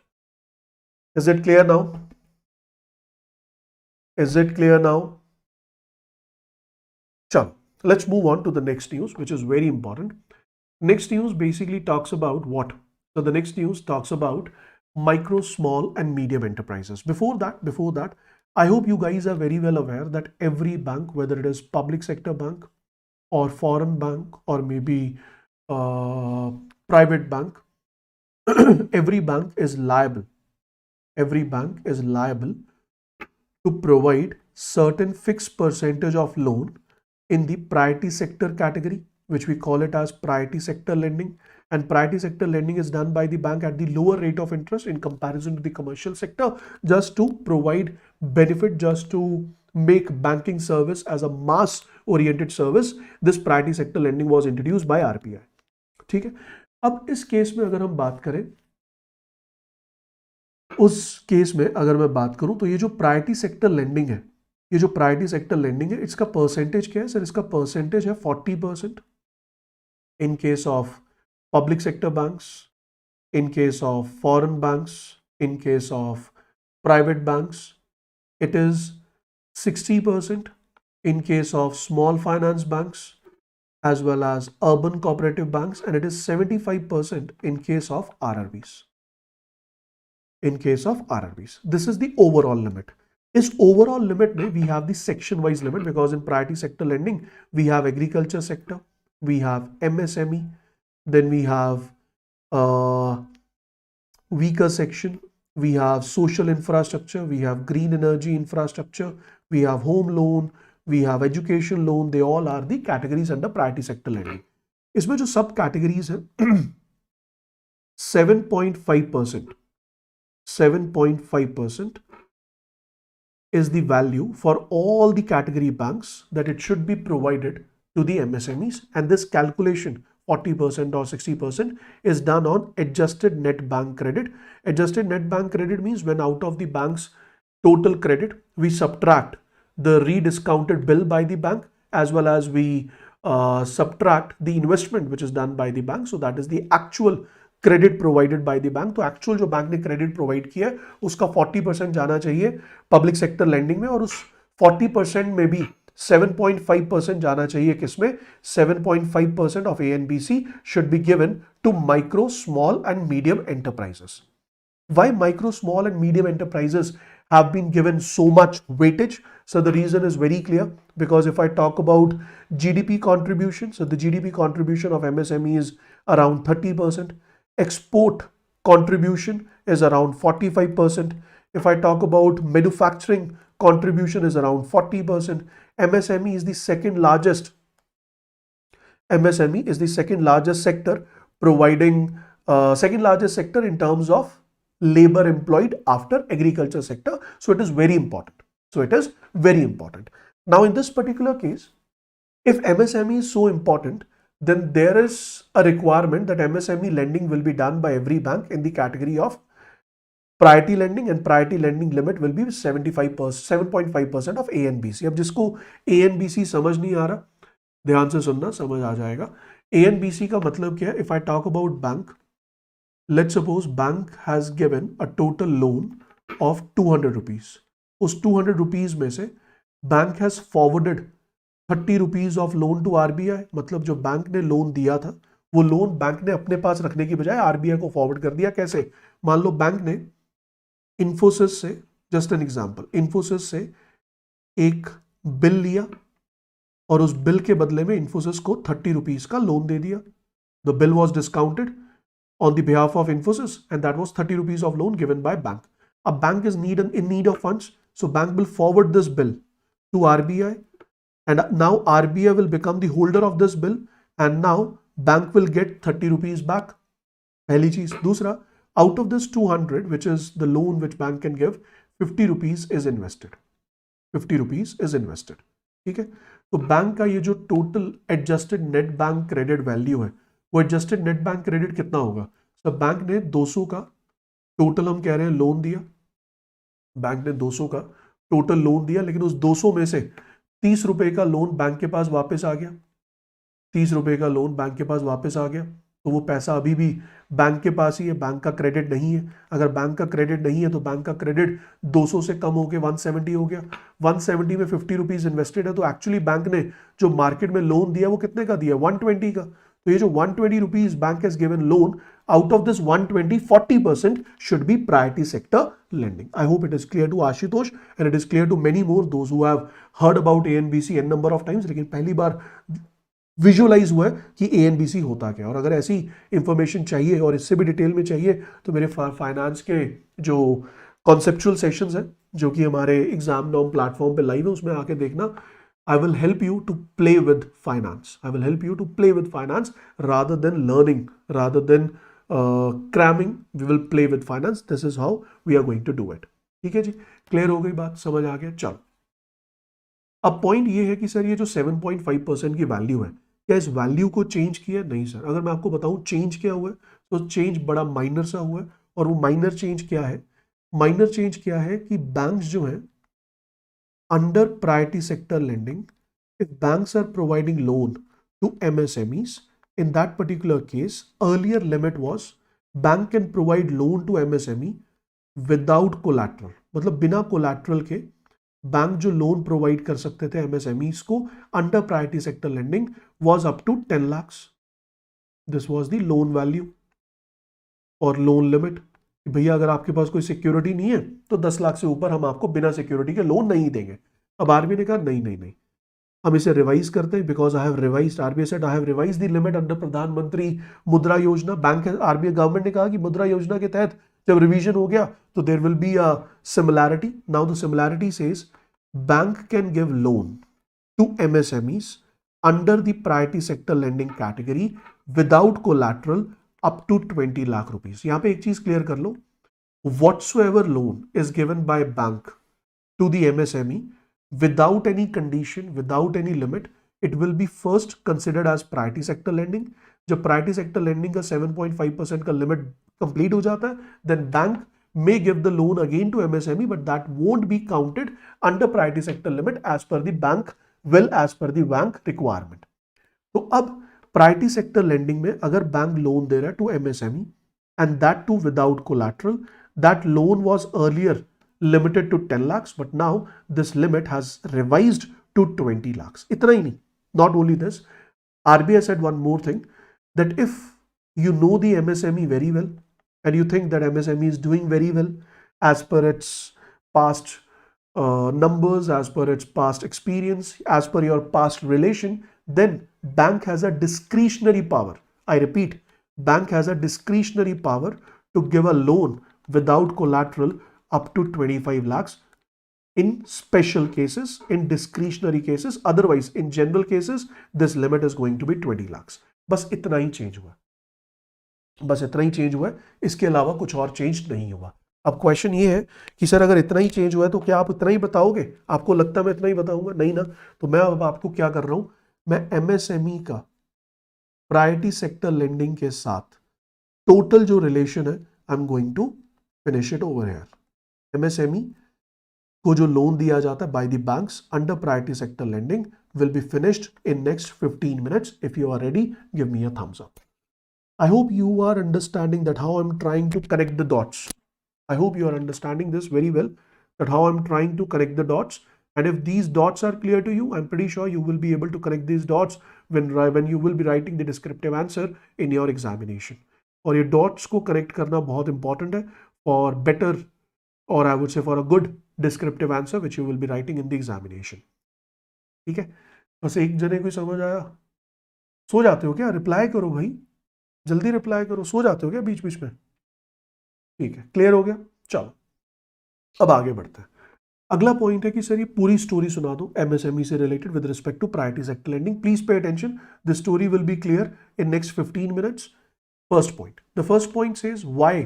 Is it clear now? Is it clear now? Chalo, let's move on to the next news, which is very important. Next news basically talks about what? So the next news talks about micro, small and medium enterprises. Before that, I hope you guys are very well aware that every bank, whether it is public sector bank or foreign bank or maybe private bank, every bank is liable. Every bank is liable to provide certain fixed percentage of loan in the priority sector category, which we call it as priority sector lending. And priority sector lending is done by the bank at the lower rate of interest in comparison to the commercial sector, just to provide benefit, just to make banking service as a mass oriented service. This priority sector lending was introduced by RBI. ठीक है, अब इस case में अगर हम बात करें, उस केस में अगर मैं बात करूं तो ये जो प्रायोरिटी सेक्टर लेंडिंग है, ये जो प्रायोरिटी सेक्टर लेंडिंग है, इसका परसेंटेज क्या है सर? इसका परसेंटेज है 40% in case of public sector banks, in case of foreign banks, in case of private banks it is 60% in case of small finance banks as well as urban cooperative banks, and it is 75% in case of RRBs. In case of RRBs, this is the overall limit. Is overall limit mein we have the section wise limit, because in priority sector lending we have agriculture sector, we have MSME, then we have weaker section, we have social infrastructure, we have green energy infrastructure, we have home loan, we have education loan, they all are the categories under priority sector lending. इसमें जो सब categories है 7.5% is the value for all the category banks that it should be provided to the MSMEs, and this calculation 40% or 60% is done on adjusted net bank credit. Adjusted net bank credit means when out of the bank's total credit we subtract the rediscounted bill by the bank as well as we subtract the investment which is done by the bank. So that is the actual credit provided by the bank. तो actual जो bank ने credit provide किया है उसका 40% जाना चाहिए public sector lending में, और उस 40% में भी 7.5% जाना चाहिए किसमें, 7.5% of ANBC should be given to micro, small and medium enterprises. Why micro, small and medium enterprises have been given so much weightage? So the reason is very clear, because if I talk about GDP contribution, so the GDP contribution of MSME is around 30%. Export contribution is around 45%. If I talk about manufacturing contribution is around 40%. MSME is the second largest. MSME is the second largest sector providing second largest sector in terms of labor employed after agriculture sector. So it is very important. Now in this particular case, if MSME is so important, then there is a requirement that MSME lending will be done by every bank in the category of priority lending, and priority lending limit will be 7.5% of ANBC. अब जिसको ANBC समझ नहीं आ रहा, ध्यान से सुनना, समझ आ जाएगा. ANBC का मतलब क्या है? If I talk about bank, let's suppose bank has given a total loan of 200 rupees. उस 200 rupees में से bank has forwarded 30 rupees of loan to RBI. मतलब जो बैंक ने लोन दिया था वो लोन बैंक ने अपने पास रखने की बजाय RBI को फॉरवर्ड कर दिया. कैसे? मान लो बैंक ने इन्फोसिस से, जस्ट एन एग्जांपल, इन्फोसिस से एक बिल लिया और उस बिल के बदले में इन्फोसिस को 30 rupees का लोन दे दिया. The bill was discounted on the behalf of Infosys, and that was 30 rupees of loan given by bank. A bank is in need of funds, so bank will forward this bill to RBI, and now RBI will become the holder of this bill, and now bank will get 30 rupees back. पहली चीज. दूसरा, out of this 200 which is the loan which bank can give, 50 rupees is invested. 50 rupees is invested. ठीक है? तो bank का ये जो total adjusted net bank credit value है, वो एडजस्टेड नेट बैंक क्रेडिट कितना होगा? तो बैंक ने 200 का टोटल, हम कह रहे हैं, लोन दिया. बैंक ने 200 का टोटल लोन दिया, लेकिन उस 200 में से 30 रुपए का लोन बैंक के पास वापस आ गया. 30 रुपए का लोन बैंक के पास वापस आ गया, तो वो पैसा अभी भी बैंक के पास ही है, बैंक का क्रेडिट नहीं है. अगर बैंक का क्रेडिट नहीं है तो बैंक का क्रेडिट 200 से कम होकर 170 हो गया. 170 में 50 रुपीज इन्वेस्टेड है, तो एक्चुअली बैंक ने जो मार्केट में लोन दिया वो कितने का दिया? 120 का. तो ये जो 120 rupees bank has given loan, out of this 120, 40% should be priority sector lending. I hope it is clear to Ashutosh, and it is clear to many more those who have heard about ANBC n number of times, लेकिन पहली बार visualise हुआ है कि ANBC होता क्या. और अगर ऐसी इंफॉर्मेशन चाहिए और इससे भी डिटेल में चाहिए तो मेरे फाइनेंस के जो कॉन्सेप्चुअल सेशंस हैं जो कि हमारे exaMnorM प्लेटफॉर्म पे लाइव है, उसमें आके देखना. I will help you to play with finance. I will help you to play with finance rather than learning, rather than cramming. We will play with finance. This is how we are going to do it. ठीक है जी, clear हो गई बात, समझ आ गया. चलो, अब point ये है कि सर ये जो 7.5% की वैल्यू है, क्या इस वैल्यू को चेंज किया? नहीं सर. अगर मैं आपको बताऊं चेंज क्या हुआ है, तो चेंज बड़ा माइनर सा हुआ है. और वो माइनर चेंज क्या है? माइनर चेंज क्या है कि बैंक्स जो हैं under priority sector lending, if banks are providing loan to MSMEs, in that particular case, earlier limit was bank can provide loan to MSME without collateral. मतलब बिना collateral के बैंक जो loan provide कर सकते थे MSMEs को under priority sector lending was up to 10 lakhs. This was the loan value और loan limit. भैया अगर आपके पास कोई सिक्योरिटी नहीं है तो 10 लाख से ऊपर हम आपको बिना सिक्योरिटी के लोन नहीं देंगे. अब आरबीआई ने कहा नहीं, हम इसे रिवाइज करते हैं, because I have revised. RBI said I have revised the limit under प्रधानमंत्री मुद्रा योजना. बैंक आरबीआई गवर्नमेंट ने कहा कि मुद्रा योजना के तहत जब रिवीजन हो गया तो there will be a similarity. Now the similarity says bank can give loan to MSMEs under the priority sector lending category without collateral up to 20 lakh rupees. यहाँ पे एक चीज क्लियर कर लो, whatsoever loan is given by bank to the MSME without any condition, without any limit, it will be first considered as priority sector lending. जब priority sector lending का 7.5% का limit complete हो जाता है, then bank may give the loan again to MSME, but that won't be counted under priority sector limit as per the bank requirement. तो अब priority sector lending में अगर bank loan दे रहा है to MSME and that too without collateral, that loan was earlier limited to 10 lakhs, but now this limit has revised to 20 lakhs. इतना ही नहीं. Not only this, RBI said one more thing, that if you know the MSME very well and you think that MSME is doing very well as per its past numbers, as per its past experience, as per your past relation, then bank has a discretionary power. I repeat, bank has a discretionary power to give a loan without collateral up to 25 lakhs in special cases, in discretionary cases. Otherwise, in general cases, this limit is going to be 20 lakhs. बस इतना ही change हुआ, बस इतना ही change हुआ है, इसके अलावा कुछ और चेंज नहीं हुआ. अब क्वेश्चन ये है कि सर अगर इतना ही चेंज हुआ है तो क्या आप इतना ही बताओगे? आपको लगता है मैं इतना ही बताऊंगा? नहीं ना. तो मैं अब आपको क्या कर रहा हूं, मैं MSME का प्रायोरिटी सेक्टर लेंडिंग के साथ टोटल जो रिलेशन है, I am going to finish it over here. MSME को जो लोन दिया जाता है by the banks under priority sector lending will be finished in next 15 minutes. If you are ready, give me a thumbs up. I hope you are understanding that how I'm trying to connect the dots. I hope you are understanding this very well, that how I'm trying to connect the dots. And if these dots are clear to you, I'm pretty sure you will be able to connect these dots when you will be writing the descriptive answer in your examination. और ये dots को connect करना बहुत important है for better, or I would say for a good descriptive answer which you will be writing in the examination. ठीक है, बस एक जने को समझ आया? सो जाते हो क्या? रिप्लाई करो भाई, जल्दी रिप्लाई करो. सो जाते हो क्या बीच बीच में? ठीक है, क्लियर हो गया. चलो अब आगे बढ़ते हैं. अगला पॉइंट है कि सर ये पूरी स्टोरी सुना दो MSME से related with respect to priority sector lending. Please pay attention, the story will be clear in next 15 minutes. First point, the first point says why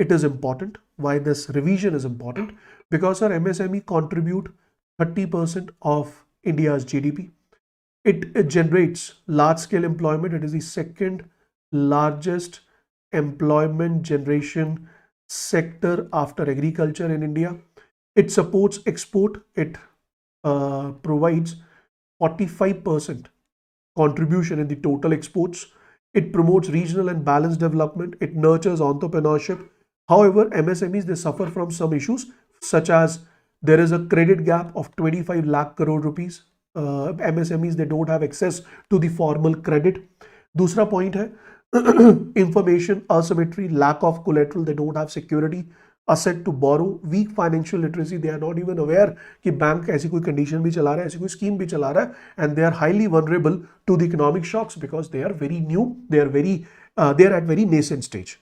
it is important, why this revision is important, because our MSME contribute 30% of India's GDP. It generates large scale employment. It is the second largest employment generation sector after agriculture in India. It supports export. It provides 45% contribution in the total exports. It promotes regional and balanced development. It nurtures entrepreneurship. However, MSMEs, they suffer from some issues such as there is a credit gap of 25 lakh crore rupees. MSMEs, they don't have access to the formal credit. दूसरा point है information asymmetry, lack of collateral, they don't have security, asset to borrow, weak financial literacy, they are not even aware कि bank ऐसी कोई condition भी चला रहा है, ऐसी कोई scheme भी चला रहा है, and they are highly vulnerable to the economic shocks because they are very new, they are at very nascent stage.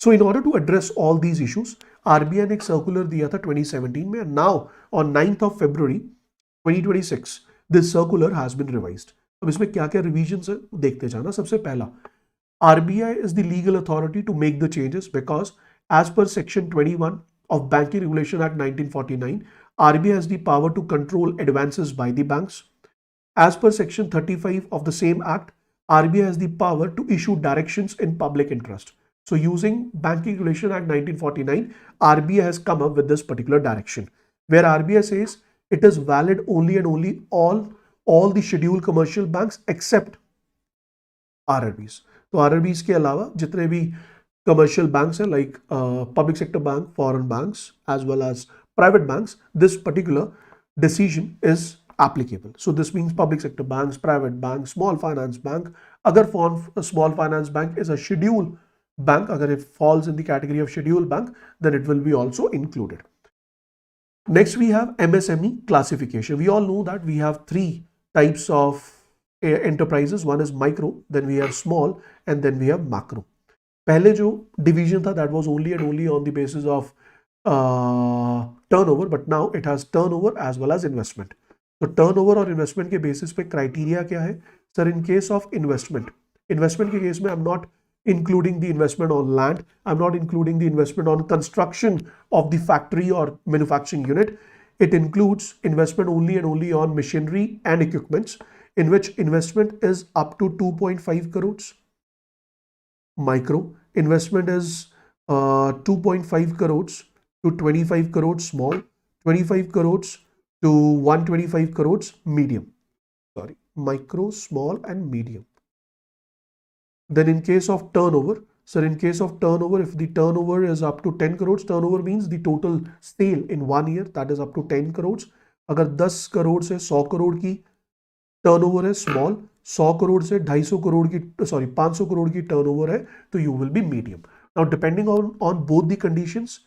So in order to address all these issues, RBI ने एक circular दिया था 2017 में, and now on 9th of February 2026 this circular has been revised. अब इसमें क्या क्या revisions है देखते जाना. सबसे पहला, RBI is the legal authority to make the changes because as per section 21 of Banking Regulation Act 1949, RBI has the power to control advances by the banks. As per section 35 of the same act, RBI has the power to issue directions in public interest. So using Banking Regulation Act 1949, RBI has come up with this particular direction where RBI says it is valid only and only all the scheduled commercial banks except RRBs. तो RRBs के अलावा जितने भी commercial banks हैं like public sector bank, foreign banks as well as private banks, this particular decision is applicable. So this means public sector banks, private banks, small finance bank. अगर small finance bank is a scheduled bank, अगर it falls in the category of scheduled bank, then it will be also included. Next we have MSME classification. We all know that we have three types of enterprises. One is micro, then we have small, and then we have macro. पहले जो division था, that was only and only on the basis of turnover, but now it has turnover as well as investment. तो turnover और investment के basis पे criteria क्या है sir? In case of investment के केस में आई am not including the investment on land, I'm not including the investment on construction of the factory or manufacturing unit. It includes investment only and only on machinery and equipments, in which investment is up to 2.5 crores. Micro investment is 2.5 crores to 25 crores small, 25 crores to 125 crores medium. Sorry, micro, small and medium. Then in case of turnover, sir, in case of turnover, if the turnover is up to 10 crores, turnover means the total sale in 1 year, that is up to 10 crores. अगर 10 करोड़ से 100 करोड़ की turnover है small, 100 crore से 250 करोड़ की 500 करोड़ की turnover है तो you will B medium. Now depending on both the conditions,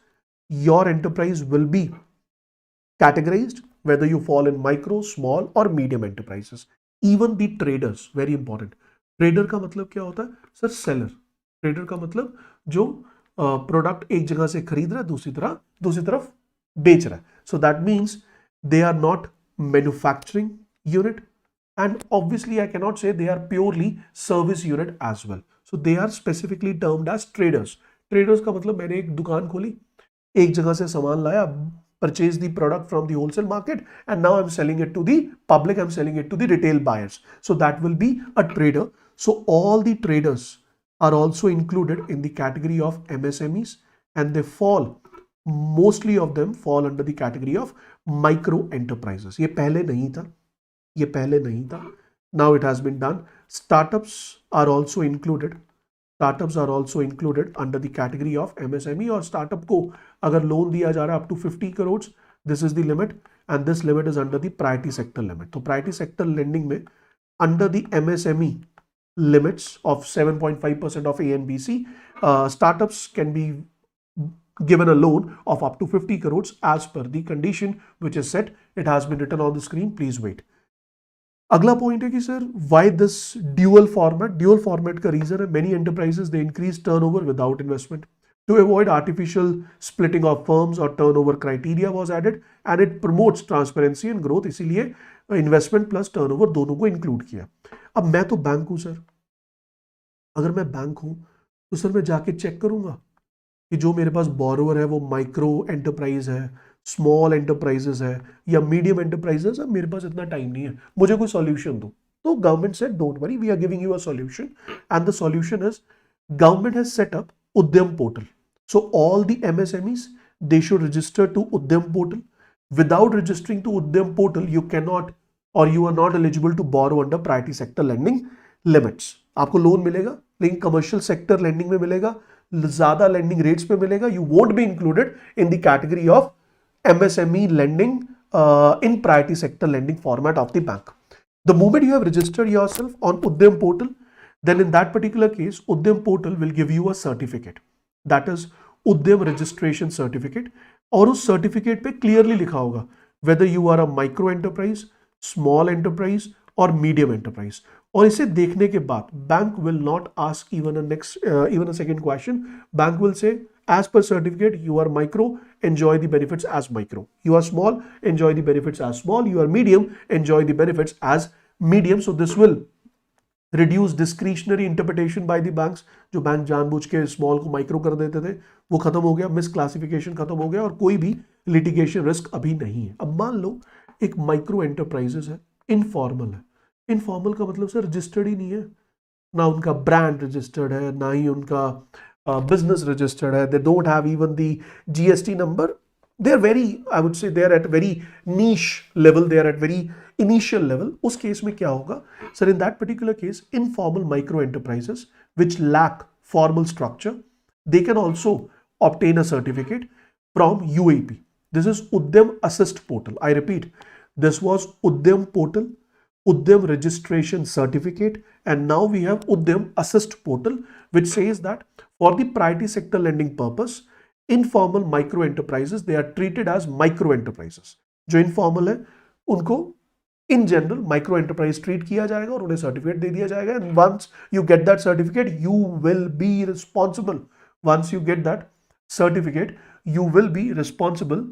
your enterprise will be categorized whether you fall in micro, small or medium enterprises. Even the traders, very important. Trader का मतलब क्या होता है sir? Seller. Trader का मतलब जो product एक जगह से खरीद रहा है दूसरी तरफ बेच रहा है. So that means they are not manufacturing unit and obviously I cannot say they are purely service unit as well. So they are specifically termed as traders. Traders का मतलब मैंने एक दुकान खोली, एक जगह से सामान लाया, purchase the product from the wholesale market and now I'm selling it to the public, I'm selling it to the retail buyers. So that will be a trader. So all the traders are also included in the category of MSMEs and they fall, mostly of them fall under the category of micro enterprises. ये पहले नहीं था. Now it has been done. Startups are also included. Startups are also included under the category of MSME. और startup को अगर loan दिया जा रहा है up to 50 crores, this is the limit and this limit is under the priority sector limit. तो priority sector lending में under the MSME limits of 7.5% of A and B C, startups can be given a loan of up to 50 crores as per the condition which is set. It has been written on the screen. Please wait. अगला point है कि sir why this dual format का reason है many enterprises they increase turnover without investment. To avoid artificial splitting of firms or turnover criteria was added and it promotes transparency and growth. इसीलिए investment plus turnover दोनों को include किया. अब मैं तो bank हूं सर, अगर मैं बैंक हूं तो सर मैं जाके चेक करूंगा कि जो मेरे पास बोरोवर है वो माइक्रो एंटरप्राइज है, स्मॉल एंटरप्राइजेस है या मीडियम एंटरप्राइजेस है. मेरे पास इतना टाइम नहीं है, मुझे कोई सॉल्यूशन दो. तो government said don't worry, we are giving you a solution and the solution is government has set up Udyam portal. So all the MSMEs, they should register to Udyam portal. Without registering to Udyam portal, you cannot or you are not eligible to borrow under priority sector lending limits. आपको loan मिलेगा लेकिन commercial sector lending में मिलेगा, ज्यादा lending rates पे मिलेगा. You won't be included in the category of MSME lending in priority sector lending format of the bank. The moment you have registered yourself on Udyam portal, then in that particular case, Udyam portal will give you a certificate. That is Udyam registration certificate. और उस certificate पे clearly लिखा होगा whether you are a micro enterprise, small enterprise or medium enterprise. और इसे देखने के बाद bank will not ask even a second question. Bank will say, as per certificate, you are micro, enjoy the benefits as micro. You are small, enjoy the benefits as small. You are medium, enjoy the benefits as medium. So this will reduce discretionary interpretation bye the banks. जो bank जानबूझ के small को micro कर देते थे वो खत्म हो गया, मिस क्लासिफिकेशन खत्म हो गया और कोई भी लिटिगेशन रिस्क अभी नहीं है. अब मान लो एक माइक्रो एंटरप्राइजेस है, इनफॉर्मल है. इनफॉर्मल का मतलब सर रजिस्टर्ड ही नहीं है, ना उनका ब्रांड रजिस्टर्ड है, ना ही उनका बिजनेस रजिस्टर्ड है. They don't have even the GST number. They are very, I would say, they are at very niche level, they are at very initial level. उस case में क्या होगा sir? In that particular case, informal micro enterprises which lack formal structure, they can also obtain a certificate from UAP. This is Udyam Assist portal. I repeat, this was Udyam portal, Udyam registration certificate, and now we have Udyam Assist portal, which says that for the priority sector lending purpose, informal micro enterprises they are treated as micro enterprises. जो informal है उनको in general micro enterprise treat किया जाएगा और उन्हें certificate दे दिया जाएगा. And once you get that certificate you will be responsible. Once you get that certificate you will be responsible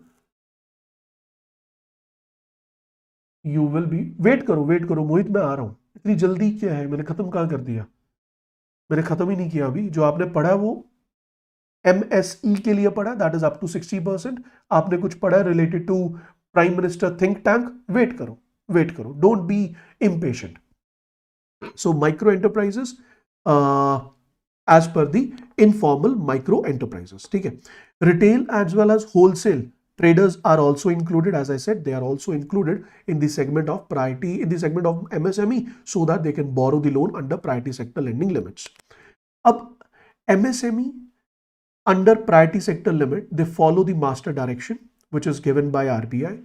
you will be, wait करो मोहित, मैं आ रहा हूं, इतनी जल्दी क्या है, मैंने खत्म कहाँ कर दिया, मैंने खत्म ही नहीं किया अभी। जो आपने पढ़ा वो MSE के लिए पढ़ा, दैट इज अप टू 60%। आपने कुछ पढ़ा related to prime minister think tank, wait करो, don't be impatient. So micro enterprises as per the informal micro enterprises, ठीक है। Retail as well as wholesale traders are also included. As I said, they are also included in the segment of priority, in the segment of MSME, so that they can borrow the loan under priority sector lending limits. अब MSME under priority sector limit, they follow the master direction which is given by RBI.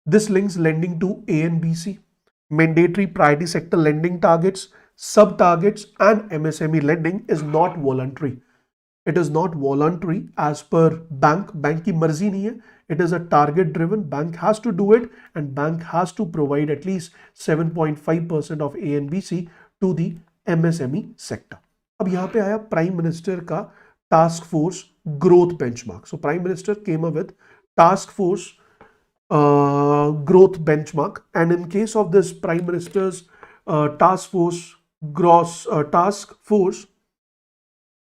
This links lending to A and BC, mandatory priority sector lending targets, sub targets, and MSME lending is not voluntary. It is not voluntary as per bank की मर्जी नहीं है. It is a target driven. Bank has to do it, and bank has to provide at least 7.5% of A and BC to the MSME sector. अब यहाँ पे आया prime minister का task force growth benchmark. So Prime Minister came up with task force growth benchmark, and in case of this Prime Minister's task force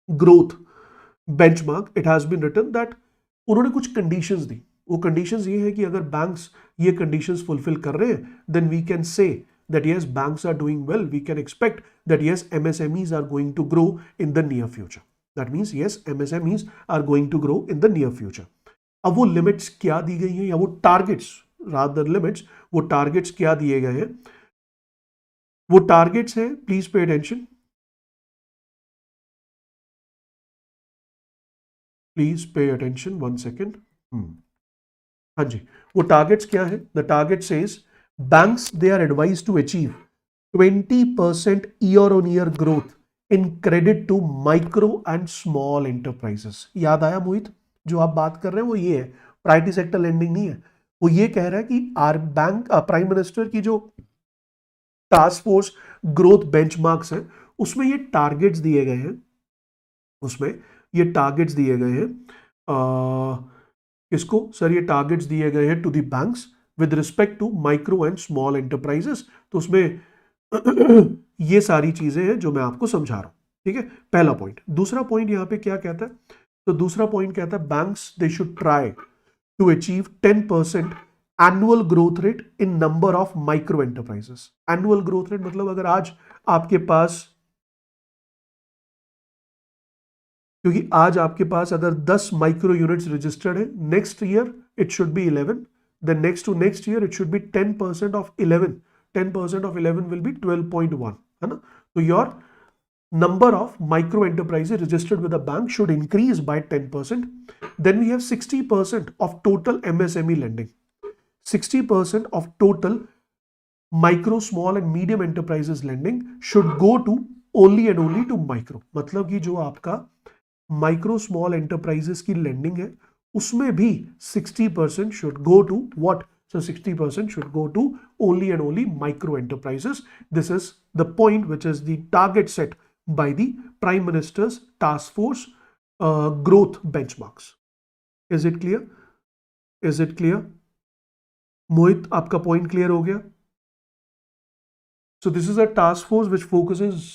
growth benchmark, it has been written that उन्होंने कुछ conditions दी. वो conditions ये है कि अगर banks ये conditions fulfill कर रहे हैं, then we can say that yes, banks are doing well. We can expect that yes, MSMEs are going to grow in the near future. That means yes, MSMEs are going to grow in the near future. अब वो limits क्या दी गई हैं, या वो targets, rather limits, वो targets क्या दिए गए हैं, वो टारगेट्स हैं, please pay attention, please pay attention, 1 second. हाँ जी, वो टारगेट्स क्या है? The target says banks they are advise to achieve 20% year on year growth in credit to micro and small enterprises. याद आया मोहित, जो आप बात कर रहे हैं वो ये है, प्रायोरिटी सेक्टर लेंडिंग नहीं है। वो ये कह रहा है कि प्राइम मिनिस्टर की जो टास्क फोर्स ग्रोथ बेंचमार्क्स है उसमें ये टारगेट्स दिए गए हैं, उसमें ये टारगेट्स दिए गए हैं किसको सर? ये टारगेट्स दिए गए हैं to the banks with respect to micro and small enterprises. तो उसमें ये सारी चीजें हैं जो मैं आपको समझा रहा हूं, ठीक है, पहला पॉइंट। दूसरा पॉइंट यहां पे क्या कहता है? तो दूसरा पॉइंट कहता है banks they should try to achieve 10% annual growth rate in number of micro enterprises. Annual growth rate मतलब अगर आज आपके पास, क्योंकि आज आपके पास अगर 10 माइक्रो यूनिट्स रजिस्टर्ड है, next year it should be 11, then next to next year it should be 10% of 11, 10% of 11 will be 12.1, है ना? तो your number of micro enterprises registered with a bank should increase by 10%. Then we have 60% of total MSME lending. 60% of total micro, small and medium enterprises lending should go to only and only to micro. मतलब कि जो आपका micro small enterprises की lending है उसमें भी 60% should go to what? So 60% should go to only and only micro enterprises. This is the point which is the target set by the Prime Minister's task force growth benchmarks. Is it clear? Is it clear? Mohit, आपका point clear हो गया? So this is a task force which focuses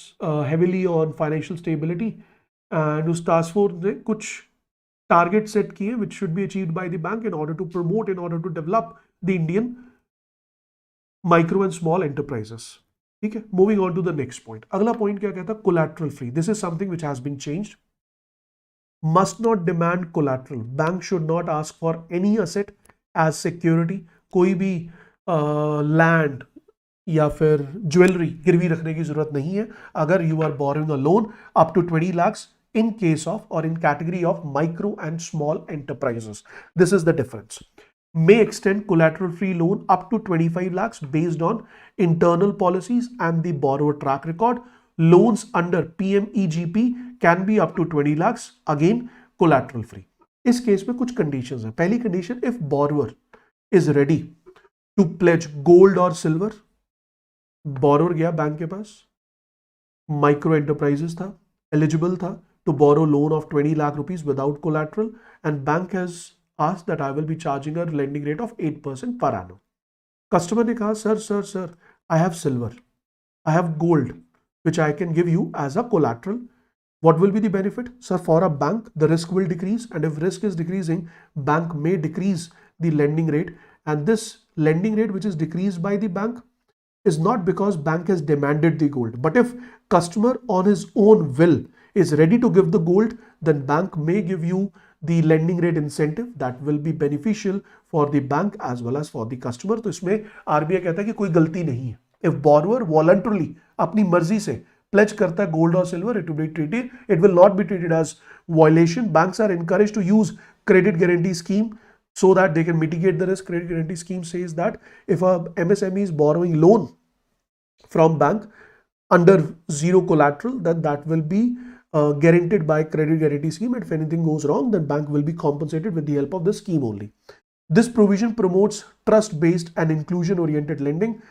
heavily on financial stability, and उस task force ने कुछ target set किए which should be achieved by the bank in order to promote, in order to develop the Indian micro and small enterprises. ठीक है, moving on to the next point. अगला point क्या कहता है? Collateral free. This is something which has been changed. Must not demand collateral. Bank should not ask for any asset as security. कोई भी land या फिर ज्वेलरी गिरवी रखने की जरूरत नहीं है अगर you are borrowing a loan up to 20 lakhs in case of or in category of micro and small enterprises. This is the difference. May extend collateral free loan up to 25 lakhs based on internal policies and the borrower track record. Loans under PMEGP can be up to 20 lakhs, again collateral free. इस case में कुछ conditions हैं। पहली condition, if borrower is ready to pledge gold or silver, borrower गया bank के पास, micro enterprises था, eligible था to borrow loan of 20 lakh rupees without collateral, and bank has asked that I will be charging a lending rate of 8% per annum. Customer ने कहा sir I have silver, I have gold, which I can give you as a collateral. What will be the benefit? Sir, for a bank, the risk will decrease, and if risk is decreasing, bank may decrease the lending rate. And this lending rate, which is decreased by the bank, is not because bank has demanded the gold. But if customer on his own will is ready to give the gold, then bank may give you the lending rate incentive that will be beneficial for the bank as well as for the customer. तो इसमें RBI कहता है कि कोई गलती नहीं है. If borrower voluntarily अपनी मर्जी से pledge करता है gold or silver, it will not be treated as violation. Banks are encouraged to use credit guarantee scheme so that they can mitigate the risk. Credit guarantee scheme says that if a MSME is borrowing loan from bank under zero collateral, then that will be guaranteed by credit guarantee scheme, and if anything goes wrong, then bank will be compensated with the help of the scheme only. This provision promotes trust-based and inclusion-oriented lending.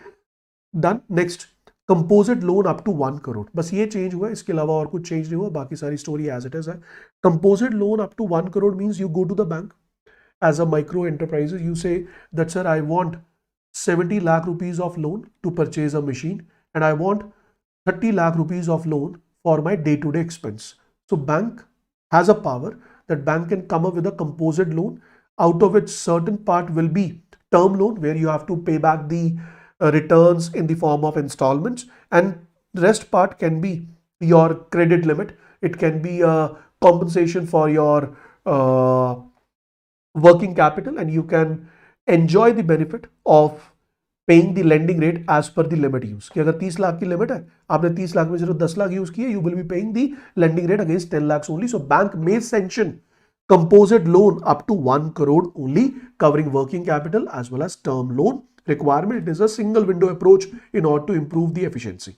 Done. Next, composite loan up to 1 crore. बस ये change हुआ, इसके अलावा और कुछ change नहीं हुआ, बाकी सारी स्टोरी एज इट इज है. Composite loan up to 1 crore means you go to the bank as a micro enterprises. You say that sir, I want 70 lakh rupees of loan to purchase a machine, and I want 30 lakh rupees of loan for my day-to-day expense. So bank has a power that bank can come up with a composite loan, out of which certain part will be term loan where you have to pay back the returns in the form of installments, and rest part can be your credit limit. It can be a compensation for your working capital, and you can enjoy the benefit of paying the lending rate as per the limit use. कि अगर 30 लाख की limit है, आपने 30 लाख में सिर्फ 10 lakh use किए, you will be paying the lending rate against 10 lakhs only. So bank may sanction composite loan up to 1 crore only, covering working capital as well as term loan requirement. It is a single window approach in order to improve the efficiency.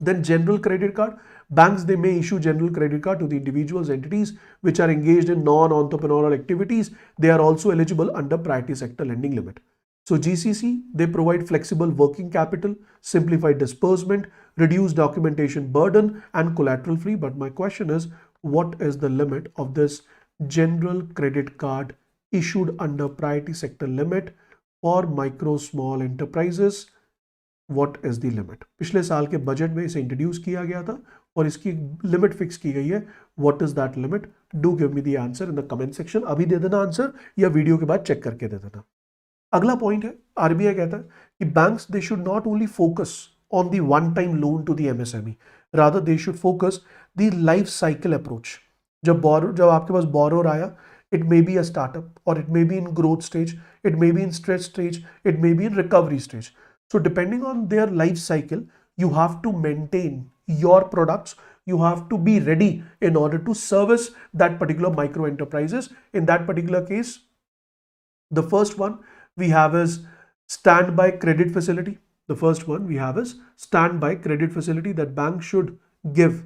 Then general credit card. Banks, they may issue general credit card to the individuals, entities which are engaged in non-entrepreneurial activities. They are also eligible under priority sector lending limit. So GCC, they provide flexible working capital, simplified disbursement, reduced documentation burden, and collateral free. But my question is, what is the limit of this general credit card issued under priority sector limit for micro small enterprises? What is the limit? पिछले साल के budget में इसे introduce किया गया था और इसकी लिमिट फिक्स की गई है. What is that limit? Do give me the answer in the comment section. अभी दे देना आंसर या वीडियो के बाद चेक करके दे देना. अगला पॉइंट है, आरबीआई कहता है कि banks they should not only focus on the one time loan to the MSME, rather they should focus the life cycle approach. जब आपके पास बोरोर आया, it may be a startup, or it may be in growth stage, it may be in stress stage, it may be in recovery stage. So depending on their life cycle, you have to maintain your products, you have to be ready in order to service that particular micro enterprises. In that particular case, the first one we have is standby credit facility. The first one we have is standby credit facility that bank should give.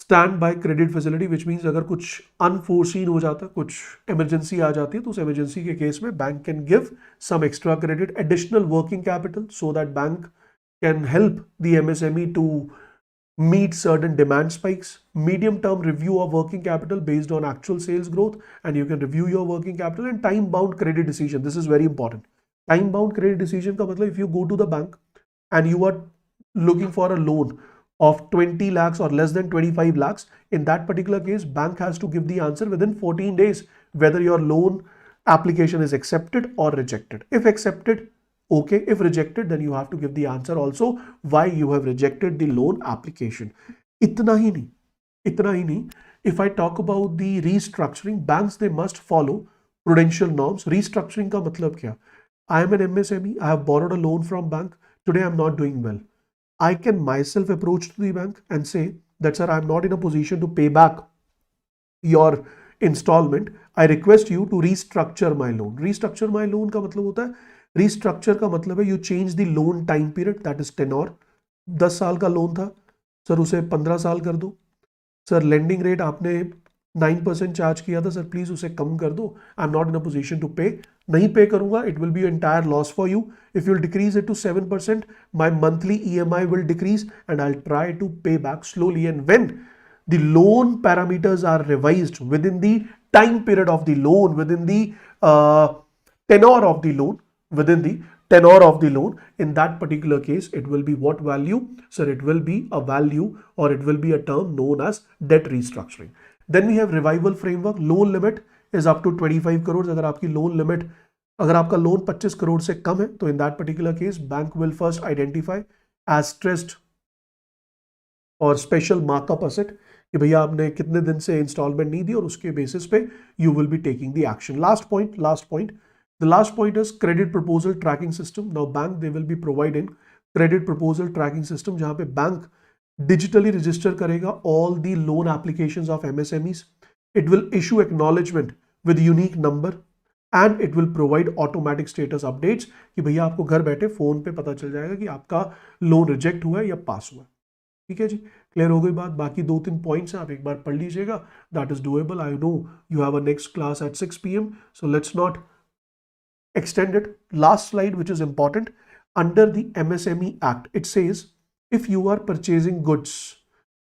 Stand by credit facility, which means अगर कुछ unforeseen हो जाता, कुछ emergency आ जाती है, तो उस emergency के केस में bank can give some extra credit, additional working capital, so that bank can help the MSME to meet certain demand spikes. Medium term review of working capital based on actual sales growth, and you can review your working capital. And time bound credit decision, this is very important. Time bound credit decision का मतलब, if you go to the bank and you are looking for a loan of 20 lakhs or less than 25 lakhs, in that particular case, bank has to give the answer within 14 days whether your loan application is accepted or rejected. If accepted, okay. If rejected, then you have to give the answer also why you have rejected the loan application. इतना ही नहीं. If I talk about the restructuring, banks, they must follow prudential norms. Restructuring का मतलब क्या? I am an MSME. I have borrowed a loan from bank. Today I am not doing well. I can myself approach to the bank and say that sir, I am not in a position to pay back your installment. I request you to restructure my loan. Restructure my loan का मतलब होता है, restructure का मतलब है you change the loan time period, that is tenor. 10 साल का loan था सर, उसे 15 साल कर दो. सर लेंडिंग रेट आपने 9% चार्ज किया था सर, प्लीज उसे कम कर दो. I am not in a position to pay. नहीं पे करूंगा, it will be entire loss for you. If you will decrease it to 7%, my monthly EMI will decrease and I will try to pay back slowly. And when the loan parameters are revised within the time period of the loan, within the tenor of the loan, within the tenor of the loan. In that particular case, it will be what value? Sir, it will be a value, or it will be a term known as debt restructuring. Then we have revival framework. Loan limit is up to 25 crores. अगर आपकी loan limit, अगर आपका loan 25 crore से कम है, तो in that particular case bank will first identify as stressed और special markup asset कि भैया आपने कितने दिन से इंस्टॉलमेंट नहीं दी, और उसके बेसिस पे you will be taking the action. Last point is credit proposal tracking system. Now bank they will be providing credit proposal tracking system, जहां पे बैंक digitally register करेगा all the loan applications of MSMEs. It will issue acknowledgement with unique number and it will provide automatic status updates कि भैया आपको घर बैठे phone पे पता चल जाएगा कि आपका लोन रिजेक्ट हुआ है या पास हुआ है. ठीक है जी, क्लियर हो गई बात. बाकी 2-3 पॉइंट्स हैं, आप एक बार पढ़ लीजिएगा. That is doable. I know you have a next class at 6 PM, so let's not extend it. Last slide, which is important. Under the MSME Act, it says if you are purchasing goods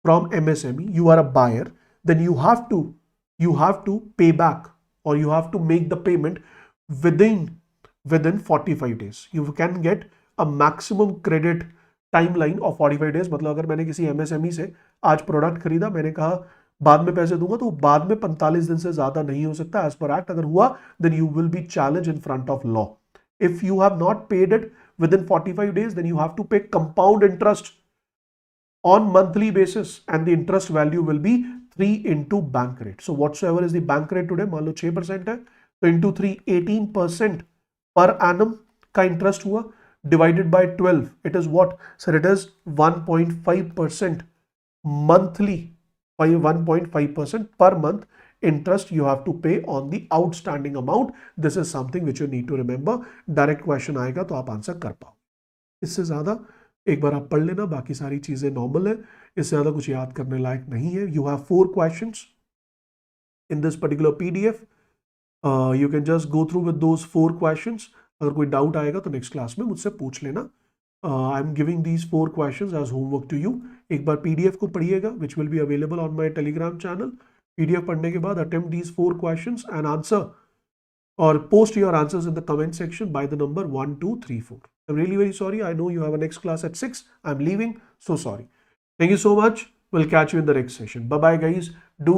from MSME, you are a buyer, then you have to pay back, or you have to make the payment within 45 days. You can get a maximum credit timeline of 45 days. मतलब अगर मैंने किसी MSME से आज product खरीदा, मैंने कहा बाद में पैसे दूंगा, तो बाद में 45 दिन से ज्यादा नहीं हो सकता एज पर एक्ट. अगर हुआ, then you will be challenged in front of law. If you have not paid it within 45 days, then you have to pay compound interest on monthly basis, and the interest value will be 3 into bank rate. So whatsoever is the bank rate today, मान लो 6% है, तो into 3, 18% per annum का interest हुआ, divided by 12, it is what? Sir, it is 1.5% monthly, 1.5% per month interest you have to pay on the outstanding amount. This is something which you need to remember. Direct question आएगा तो आप answer कर पाओ. इससे ज्यादा एक बार आप पढ़ लेना, बाकी सारी चीजें नॉर्मल है, इससे ज्यादा कुछ याद करने लायक नहीं है. You have 4 questions in this particular PDF. You can just go through with those 4 questions. अगर कोई डाउट आएगा तो नेक्स्ट क्लास में मुझसे पूछ लेना. I am giving these 4 questions as homework to you. एक बार PDF को पढ़िएगा, which will be available on my Telegram channel. PDF पढ़ने के बाद attempt these 4 questions and answer, or post your answers in the comment section by the number 1, 2, 3, 4. I'm really very sorry. I know you have a next class at 6. I'm leaving. So sorry. Thank you so much. We'll catch you in the next session. Bye-bye guys. Do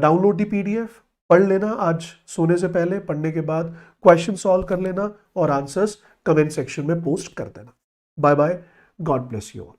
download the PDF. पढ़ लेना आज सोने से पहले, पढ़ने के बाद question solve कर लेना और आंसर्स कमेंट सेक्शन में पोस्ट कर देना. Bye bye. God bless you all.